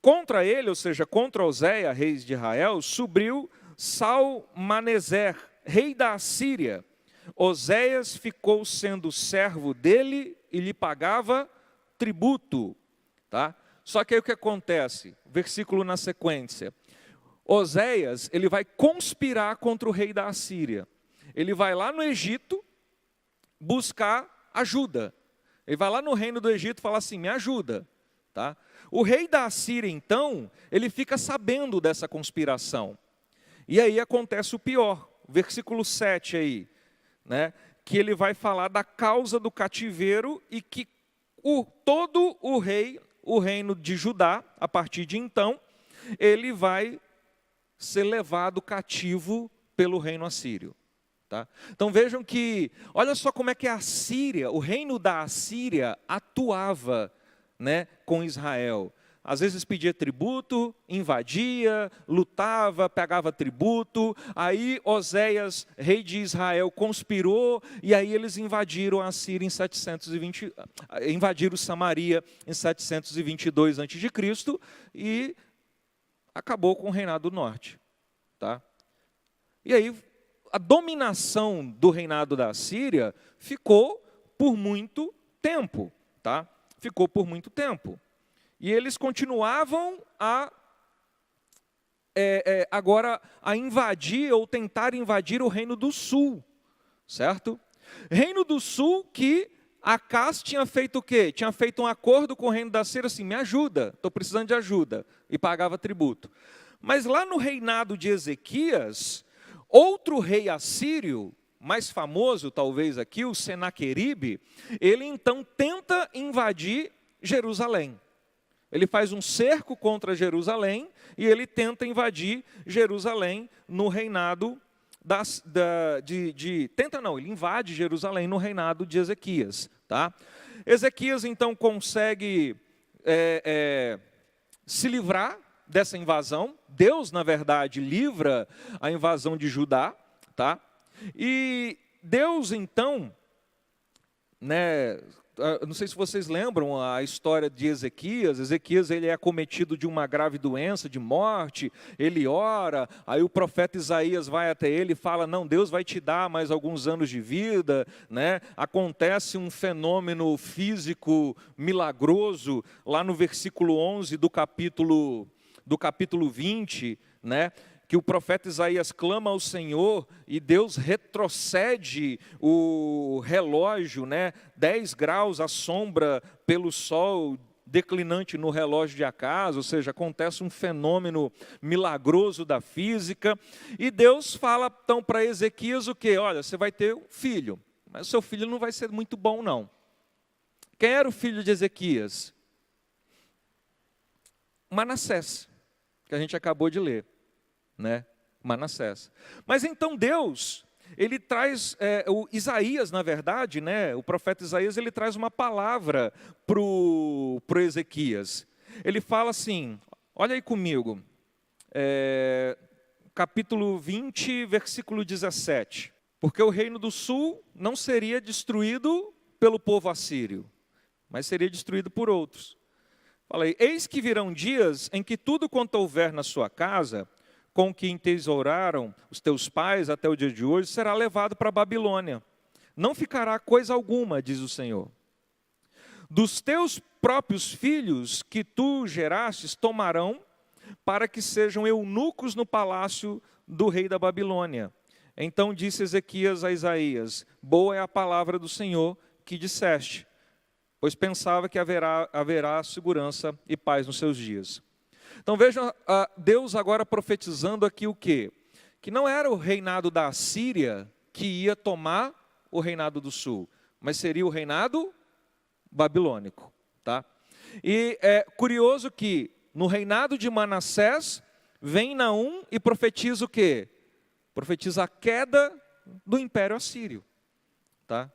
contra ele, ou seja, contra Oséia, rei de Israel, subiu Salmaneser, rei da Assíria. Oséias ficou sendo servo dele e lhe pagava tributo. Tá? Só que aí o que acontece? Versículo na sequência. Oséias, ele vai conspirar contra o rei da Assíria. Ele vai lá no Egito buscar ajuda. Ele vai lá no reino do Egito e fala assim, me ajuda. Tá? O rei da Assíria, então, ele fica sabendo dessa conspiração. E aí acontece o pior, versículo 7 aí, né? Que ele vai falar da causa do cativeiro e que todo o reino de Judá, a partir de então, ele vai ser levado cativo pelo reino assírio. Tá? Então vejam que, olha só como é que a Síria, o reino da Assíria atuava, né, com Israel. Às vezes pedia tributo, invadia, lutava, pegava tributo. Aí Oséias, rei de Israel, conspirou e aí eles invadiram a Síria em 720, invadiram Samaria em 722 a.C. e acabou com o reinado do norte. Tá? E aí a dominação do reinado da Síria ficou por muito tempo. Tá? ficou por muito tempo. E eles continuavam agora a invadir ou tentar invadir o reino do sul, certo? Reino do sul que Acás tinha feito o quê? Tinha feito um acordo com o reino da Síria, assim, me ajuda, estou precisando de ajuda, e pagava tributo. Mas lá no reinado de Ezequias, outro rei assírio, mais famoso talvez aqui, o Senaqueribe, ele então tenta invadir Jerusalém. Ele faz um cerco contra Jerusalém e ele tenta invadir Jerusalém no reinado ele invade Jerusalém no reinado de Ezequias. Tá? Ezequias então consegue se livrar dessa invasão. Deus, na verdade, livra a invasão de Judá. Tá? E Deus então, não sei se vocês lembram a história de Ezequias. Ezequias, ele é acometido de uma grave doença, de morte, ele ora, aí o profeta Isaías vai até ele e fala, não, Deus vai te dar mais alguns anos de vida, né? Acontece um fenômeno físico milagroso, lá no versículo 11 do capítulo 20, né? Que o profeta Isaías clama ao Senhor e Deus retrocede o relógio, 10 graus à sombra pelo sol declinante no relógio de Acás, ou seja, acontece um fenômeno milagroso da física, e Deus fala então para Ezequias o quê? Olha, você vai ter um filho, mas o seu filho não vai ser muito bom não. Quem era o filho de Ezequias? Manassés, que a gente acabou de ler. Manassés. Mas então Deus, ele traz, o Isaías, na verdade, o profeta Isaías, ele traz uma palavra pro Ezequias. Ele fala assim, olha aí comigo, capítulo 20, versículo 17. Porque o reino do sul não seria destruído pelo povo assírio, mas seria destruído por outros. Falei, eis que virão dias em que tudo quanto houver na sua casa, com que entesouraram os teus pais até o dia de hoje, será levado para a Babilônia. Não ficará coisa alguma, diz o Senhor. Dos teus próprios filhos que tu gerastes, tomarão, para que sejam eunucos no palácio do rei da Babilônia. Então disse Ezequias a Isaías, boa é a palavra do Senhor que disseste, pois pensava que haverá segurança e paz nos seus dias. Então vejam, Deus agora profetizando aqui o quê? Que não era o reinado da Assíria que ia tomar o reinado do sul, mas seria o reinado babilônico. Tá? E é curioso que no reinado de Manassés, vem Naum e profetiza o quê? Profetiza a queda do Império Assírio. Tá?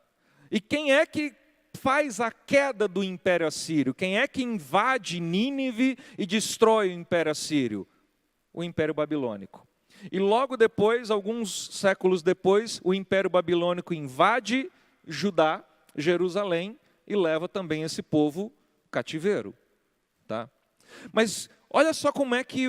E quem é que faz a queda do Império Assírio? Quem é que invade Nínive e destrói o Império Assírio? O Império Babilônico. E logo depois, alguns séculos depois, o Império Babilônico invade Judá, Jerusalém, e leva também esse povo cativeiro. Tá? Mas olha só como é que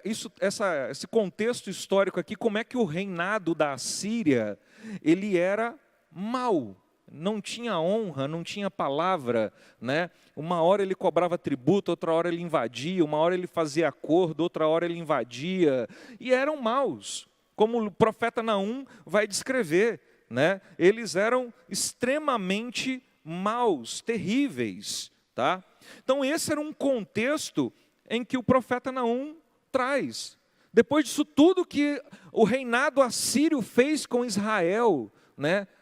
esse contexto histórico aqui, como é que o reinado da Assíria, ele era mau. Não tinha honra, não tinha palavra, Uma hora ele cobrava tributo, outra hora ele invadia, uma hora ele fazia acordo, outra hora ele invadia, e eram maus, como o profeta Naum vai descrever, Eles eram extremamente maus, terríveis, tá? Então esse era um contexto em que o profeta Naum traz. Depois disso tudo que o reinado assírio fez com Israel,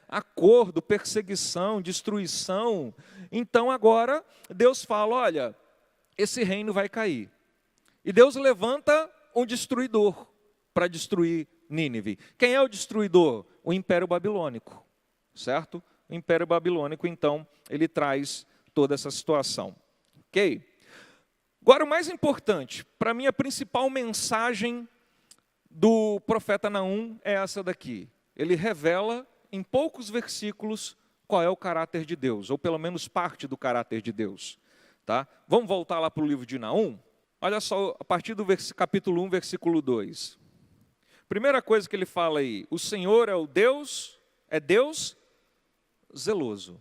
acordo, perseguição, destruição. Então agora Deus fala, olha, esse reino vai cair. E Deus levanta um destruidor para destruir Nínive. Quem é o destruidor? O Império Babilônico, certo? O Império Babilônico, então, ele traz toda essa situação. Ok? Agora o mais importante, para mim a principal mensagem do profeta Naum é essa daqui. Ele revela em poucos versículos qual é o caráter de Deus, ou pelo menos parte do caráter de Deus. Tá? Vamos voltar lá para o livro de Naum? Olha só, a partir do capítulo 1, versículo 2. Primeira coisa que ele fala aí, o Senhor é Deus zeloso.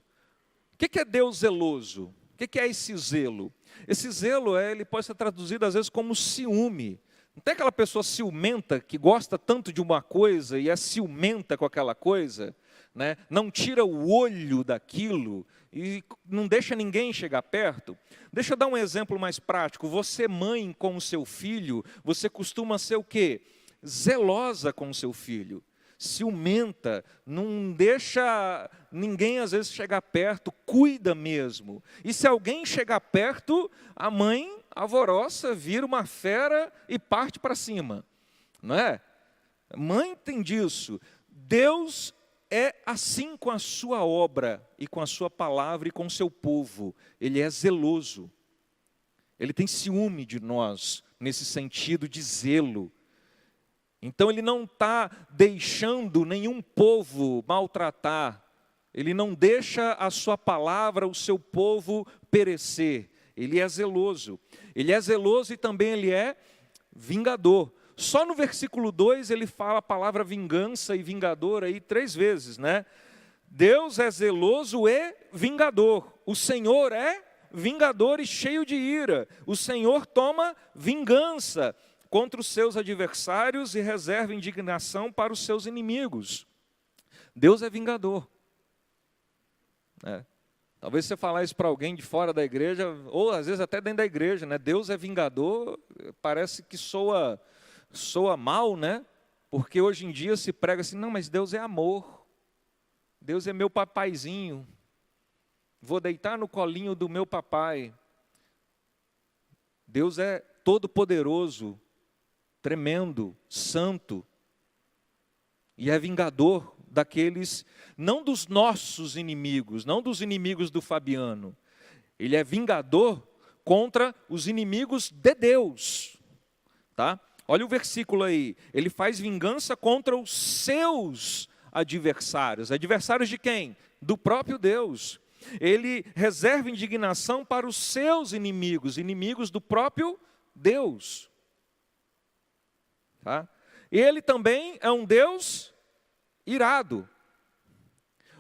O que é Deus zeloso? O que é esse zelo? Esse zelo, ele pode ser traduzido às vezes como ciúme. Não tem aquela pessoa ciumenta que gosta tanto de uma coisa e é ciumenta com aquela coisa, né? Não tira o olho daquilo e não deixa ninguém chegar perto. Deixa eu dar um exemplo mais prático. Você, mãe, com o seu filho, você costuma ser o quê? Zelosa com o seu filho. Ciumenta, não deixa ninguém às vezes chegar perto, cuida mesmo. E se alguém chegar perto, a mãe alvoroça, vira uma fera e parte para cima, não é? Mãe tem disso. Deus é assim com a sua obra e com a sua palavra e com o seu povo. Ele é zeloso. Ele tem ciúme de nós, nesse sentido de zelo. Então ele não está deixando nenhum povo maltratar. Ele não deixa a sua palavra, o seu povo perecer. Ele é zeloso. Ele é zeloso e também ele é vingador. Só no versículo 2 ele fala a palavra vingança e vingador aí 3 vezes, né? Deus é zeloso e vingador. O Senhor é vingador e cheio de ira. O Senhor toma vingança contra os seus adversários e reserva indignação para os seus inimigos. Deus é vingador. Talvez você falar isso para alguém de fora da igreja, ou às vezes até dentro da igreja, né? Deus é vingador, parece que soa mal, né? Porque hoje em dia se prega assim, não, mas Deus é amor. Deus é meu papaizinho. Vou deitar no colinho do meu papai. Deus é todo-poderoso, tremendo, santo, e é vingador daqueles, não dos nossos inimigos, não dos inimigos do Fabiano. Ele é vingador contra os inimigos de Deus, tá? Olha o versículo aí, ele faz vingança contra os seus adversários. Adversários de quem? Do próprio Deus. Ele reserva indignação para os seus inimigos, inimigos do próprio Deus. Tá? Ele também é um Deus irado.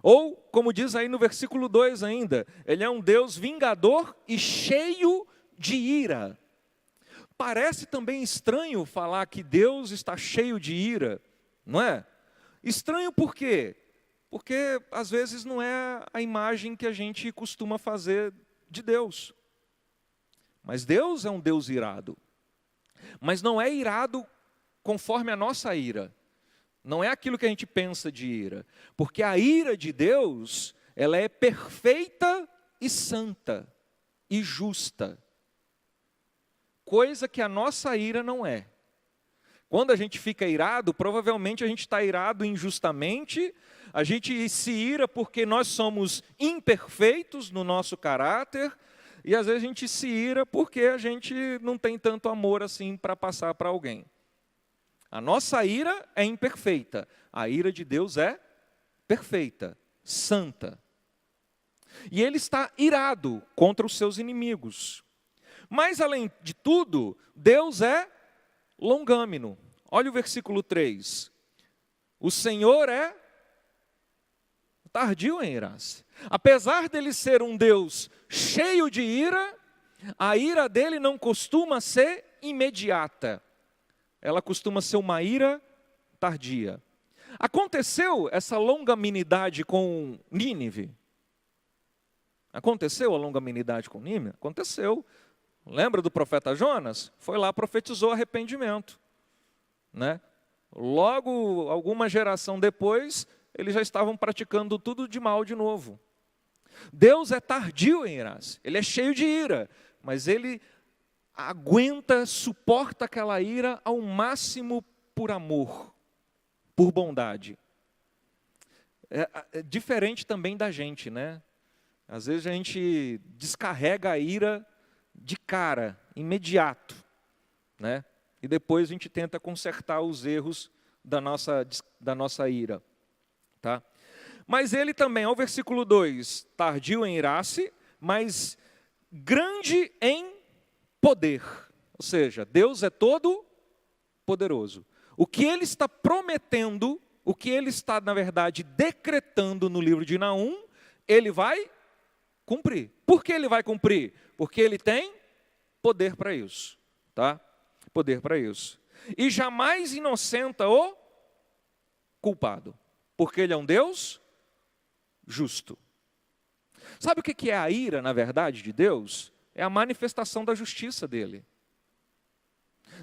Ou, como diz aí no versículo 2 ainda, ele é um Deus vingador e cheio de ira. Parece também estranho falar que Deus está cheio de ira, não é? Estranho por quê? Porque às vezes não é a imagem que a gente costuma fazer de Deus. Mas Deus é um Deus irado. Mas não é irado conforme a nossa ira. Não é aquilo que a gente pensa de ira. Porque a ira de Deus, ela é perfeita e santa e justa. Coisa que a nossa ira não é. Quando a gente fica irado, provavelmente a gente está irado injustamente, a gente se ira porque nós somos imperfeitos no nosso caráter, e às vezes a gente se ira porque a gente não tem tanto amor assim para passar para alguém. A nossa ira é imperfeita, a ira de Deus é perfeita, santa. E ele está irado contra os seus inimigos. Mas além de tudo, Deus é longâmino. Olha o versículo 3. O Senhor é tardio em irar-se. Apesar dele ser um Deus cheio de ira, a ira dele não costuma ser imediata. Ela costuma ser uma ira tardia. Aconteceu essa longanimidade com Nínive? Aconteceu a longanimidade com Nínive? Aconteceu. Lembra do profeta Jonas? Foi lá, profetizou arrependimento, né? Logo, alguma geração depois, eles já estavam praticando tudo de mal de novo. Deus é tardio em irar-se, ele é cheio de ira, mas ele aguenta, suporta aquela ira ao máximo por amor, por bondade. É diferente também da gente, né? Às vezes a gente descarrega a ira de cara, imediato, né? E depois a gente tenta consertar os erros da nossa ira, tá? Mas ele também, ao versículo 2, tardio em irar-se, mas grande em poder. Ou seja, Deus é todo poderoso. O que ele está prometendo, o que ele está, na verdade, decretando no livro de Naum, ele vai cumprir. Por que ele vai cumprir? Porque ele tem poder para isso, tá? Poder para isso. E jamais inocenta o culpado, porque ele é um Deus justo. Sabe o que é a ira, na verdade, de Deus? É a manifestação da justiça dele.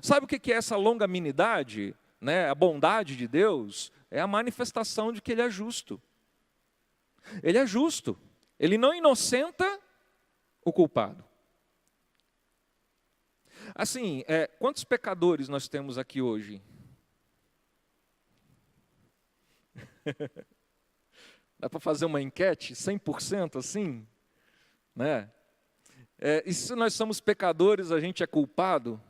Sabe o que é essa longanimidade, né? A bondade de Deus? É a manifestação de que ele é justo. Ele é justo. Ele não inocenta o culpado. Assim, quantos pecadores nós temos aqui hoje? Dá para fazer uma enquete, 100% assim? Né? E se nós somos pecadores, a gente é culpado?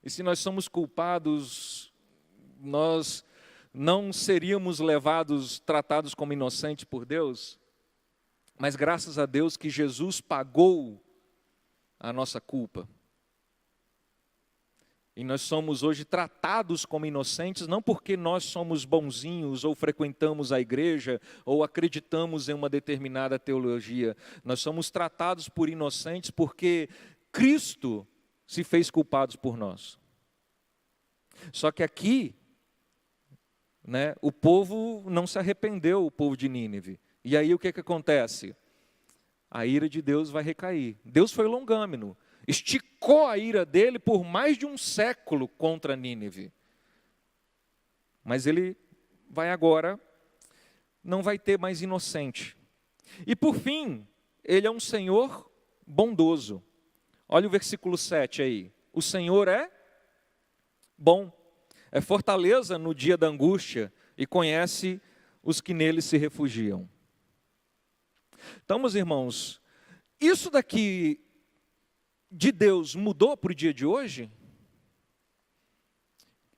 E se nós somos culpados, nós não seríamos tratados como inocentes por Deus? Mas graças a Deus que Jesus pagou a nossa culpa. E nós somos hoje tratados como inocentes, não porque nós somos bonzinhos, ou frequentamos a igreja, ou acreditamos em uma determinada teologia. Nós somos tratados por inocentes porque Cristo se fez culpado por nós. Só que aqui, né, o povo não se arrependeu, o povo de Nínive. E aí o que acontece? A ira de Deus vai recair. Deus foi longâmino. Esticou a ira dele por mais de um século contra Nínive. Mas ele vai agora, não vai ter mais inocente. E por fim, ele é um Senhor bondoso. Olha o versículo 7 aí. O Senhor é bom, é fortaleza no dia da angústia e conhece os que nele se refugiam. Então, meus irmãos, isso daqui de Deus mudou para o dia de hoje?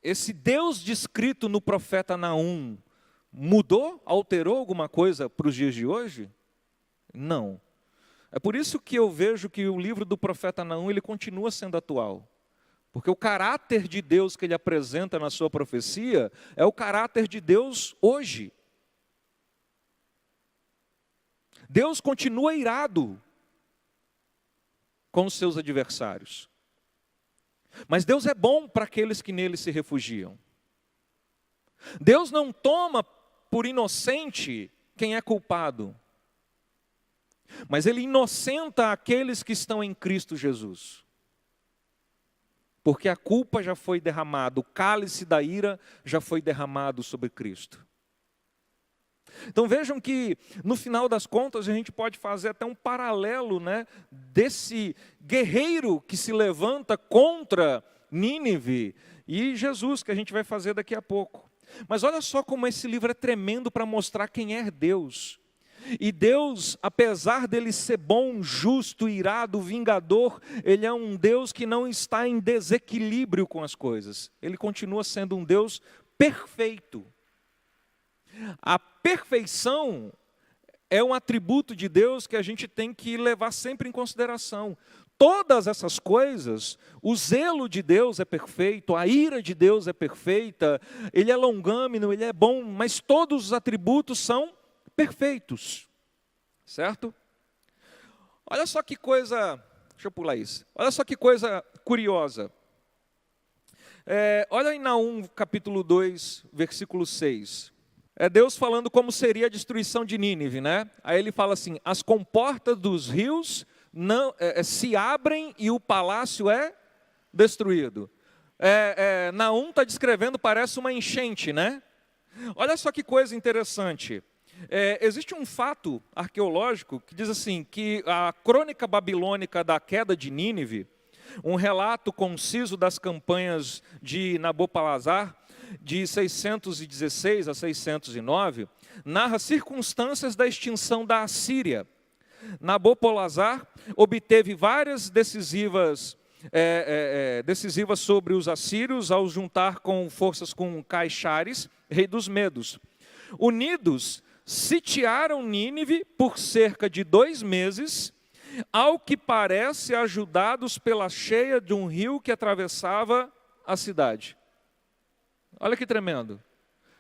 Esse Deus descrito no profeta Naum mudou, alterou alguma coisa para os dias de hoje? Não. É por isso que eu vejo que o livro do profeta Naum, ele continua sendo atual. Porque o caráter de Deus que ele apresenta na sua profecia é o caráter de Deus hoje. Deus continua irado com os seus adversários. Mas Deus é bom para aqueles que nele se refugiam. Deus não toma por inocente quem é culpado. Mas ele inocenta aqueles que estão em Cristo Jesus. Porque a culpa já foi derramada, o cálice da ira já foi derramado sobre Cristo. Então vejam que, no final das contas, a gente pode fazer até um paralelo, né, desse guerreiro que se levanta contra Nínive e Jesus, que a gente vai fazer daqui a pouco. Mas olha só como esse livro é tremendo para mostrar quem é Deus. E Deus, apesar dele ser bom, justo, irado, vingador, ele é um Deus que não está em desequilíbrio com as coisas. Ele continua sendo um Deus perfeito. A perfeição é um atributo de Deus que a gente tem que levar sempre em consideração. Todas essas coisas, o zelo de Deus é perfeito, a ira de Deus é perfeita, ele é longâmino, ele é bom, mas todos os atributos são perfeitos, certo? Olha só que coisa, deixa eu pular isso, olha só que coisa curiosa. Olha em Naum capítulo 2, versículo 6. É Deus falando como seria a destruição de Nínive, né? Aí ele fala assim, as comportas dos rios não, se abrem e o palácio é destruído. Naum está descrevendo, parece uma enchente, né? Olha só que coisa interessante. Existe um fato arqueológico que diz assim, que a crônica babilônica da queda de Nínive, um relato conciso das campanhas de Nabopolassar, de 616 a 609, narra circunstâncias da extinção da Assíria. Nabopolassar obteve várias decisivas sobre os assírios ao juntar com forças com Caixares, rei dos Medos. Unidos, sitiaram Nínive por cerca de 2 meses, ao que parece ajudados pela cheia de um rio que atravessava a cidade. Olha que tremendo,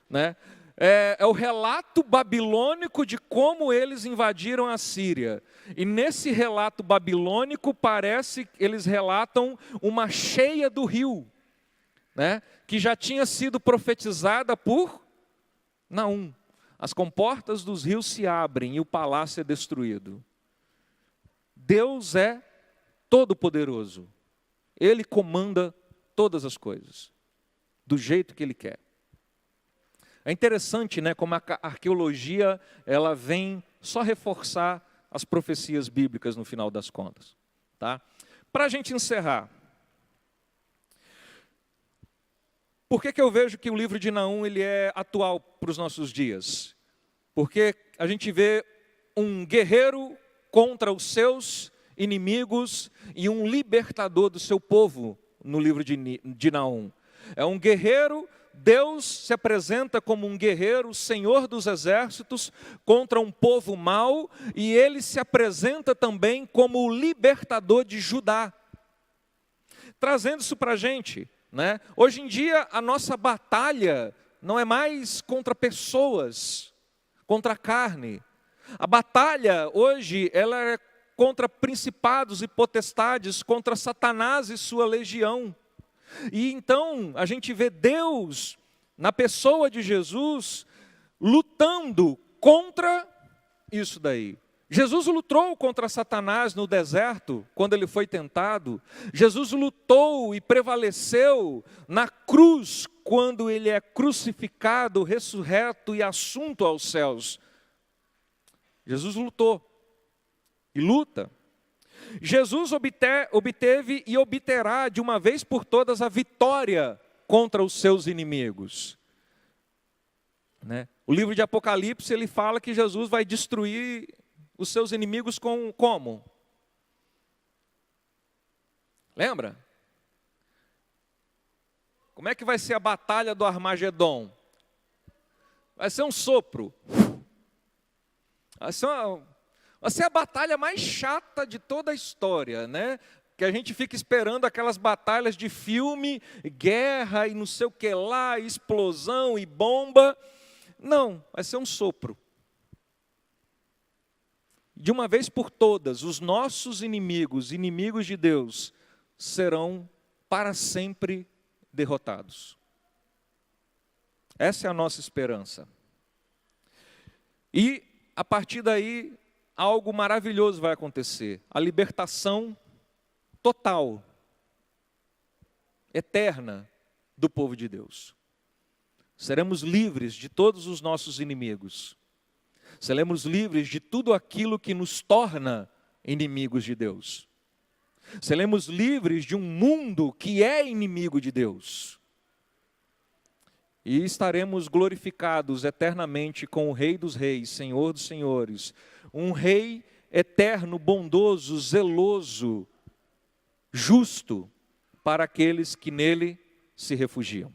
né? é o relato babilônico de como eles invadiram a Síria. E nesse relato babilônico parece que eles relatam uma cheia do rio, né, que já tinha sido profetizada por Naum. As comportas dos rios se abrem e o palácio é destruído. Deus é todo-poderoso. Ele comanda todas as coisas, do jeito que Ele quer. É interessante, né, como a arqueologia ela vem só reforçar as profecias bíblicas no final das contas. Tá? Para a gente encerrar, por que eu vejo que o livro de Naum ele é atual para os nossos dias? Porque a gente vê um guerreiro contra os seus inimigos e um libertador do seu povo no livro de Naum. É um guerreiro, Deus se apresenta como um guerreiro, Senhor dos exércitos, contra um povo mau, e Ele se apresenta também como o libertador de Judá. Trazendo isso para a gente, né? Hoje em dia a nossa batalha não é mais contra pessoas, contra a carne. A batalha hoje ela é contra principados e potestades, contra Satanás e sua legião. E então a gente vê Deus, na pessoa de Jesus, lutando contra isso daí. Jesus lutou contra Satanás no deserto, quando ele foi tentado. Jesus lutou e prevaleceu na cruz, quando ele é crucificado, ressurreto e assunto aos céus. Jesus lutou e luta. Jesus obteve e obterá de uma vez por todas a vitória contra os seus inimigos. Né? O livro de Apocalipse ele fala que Jesus vai destruir os seus inimigos como? Lembra? Como é que vai ser a batalha do Armagedon? Vai ser um sopro. Vai ser a batalha mais chata de toda a história, né? Que a gente fica esperando aquelas batalhas de filme, guerra e não sei o que lá, explosão e bomba. Não, vai ser um sopro. De uma vez por todas, os nossos inimigos, inimigos de Deus, serão para sempre derrotados. Essa é a nossa esperança. E, a partir daí, algo maravilhoso vai acontecer. A libertação total, eterna, do povo de Deus. Seremos livres de todos os nossos inimigos. Seremos livres de tudo aquilo que nos torna inimigos de Deus. Seremos livres de um mundo que é inimigo de Deus. E estaremos glorificados eternamente com o Rei dos Reis, Senhor dos Senhores. Um Rei eterno, bondoso, zeloso, justo para aqueles que nele se refugiam.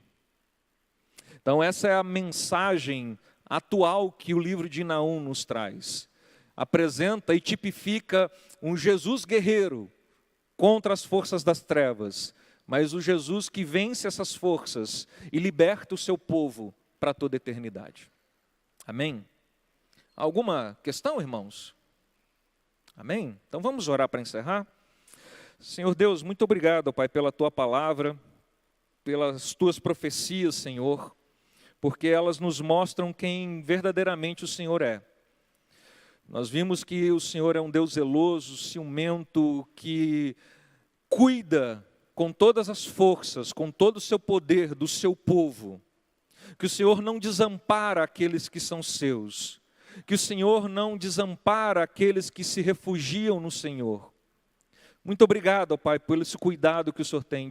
Então essa é a mensagem atual que o livro de Naum nos traz. Apresenta e tipifica um Jesus guerreiro contra as forças das trevas, mas o Jesus que vence essas forças e liberta o seu povo para toda a eternidade. Amém? Alguma questão, irmãos? Amém? Então vamos orar para encerrar? Senhor Deus, muito obrigado, Pai, pela Tua palavra, pelas Tuas profecias, Senhor, porque elas nos mostram quem verdadeiramente o Senhor é. Nós vimos que o Senhor é um Deus zeloso, ciumento, que cuida com todas as forças, com todo o seu poder do seu povo. Que o Senhor não desampara aqueles que são seus. Que o Senhor não desampara aqueles que se refugiam no Senhor. Muito obrigado, Pai, por esse cuidado que o Senhor tem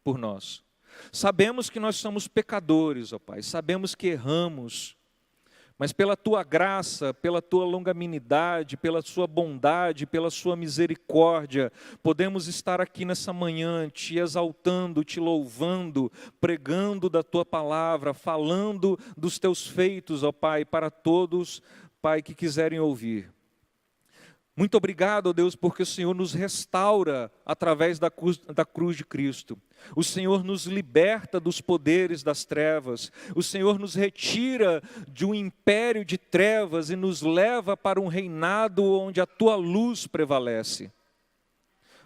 por nós. Sabemos que nós somos pecadores, ó Pai, sabemos que erramos, mas pela Tua graça, pela Tua longanimidade, pela Sua bondade, pela Sua misericórdia, podemos estar aqui nessa manhã, Te exaltando, Te louvando, pregando da Tua palavra, falando dos Teus feitos, ó Pai, para todos, Pai, que quiserem ouvir. Muito obrigado, ó Deus, porque o Senhor nos restaura através da cruz de Cristo. O Senhor nos liberta dos poderes das trevas. O Senhor nos retira de um império de trevas e nos leva para um reinado onde a tua luz prevalece.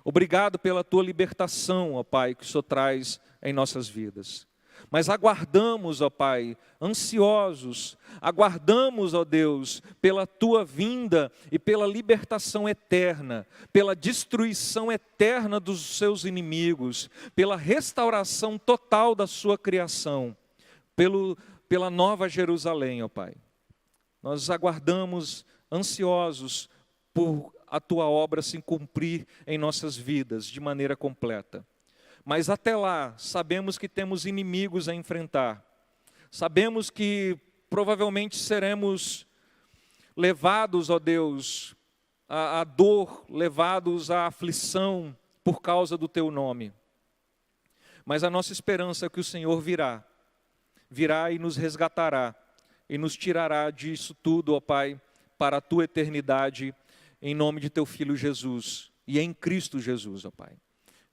Obrigado pela tua libertação, ó Pai, que o Senhor traz em nossas vidas. Mas aguardamos, ó Pai, ansiosos, aguardamos, ó Deus, pela tua vinda e pela libertação eterna, pela destruição eterna dos seus inimigos, pela restauração total da sua criação, pela nova Jerusalém, ó Pai. Nós aguardamos ansiosos por a tua obra se cumprir em nossas vidas de maneira completa. Mas até lá, sabemos que temos inimigos a enfrentar. Sabemos que provavelmente seremos levados, ó Deus, à dor, levados à aflição por causa do teu nome. Mas a nossa esperança é que o Senhor virá e nos resgatará, e nos tirará disso tudo, ó Pai, para a tua eternidade, em nome de teu Filho Jesus, e em Cristo Jesus, ó Pai.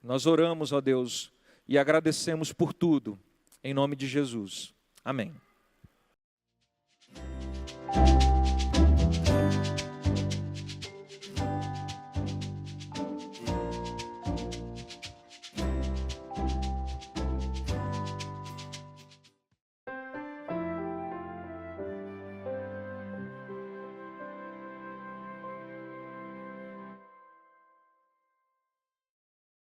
Nós oramos, ó Deus, e agradecemos por tudo, em nome de Jesus. Amém.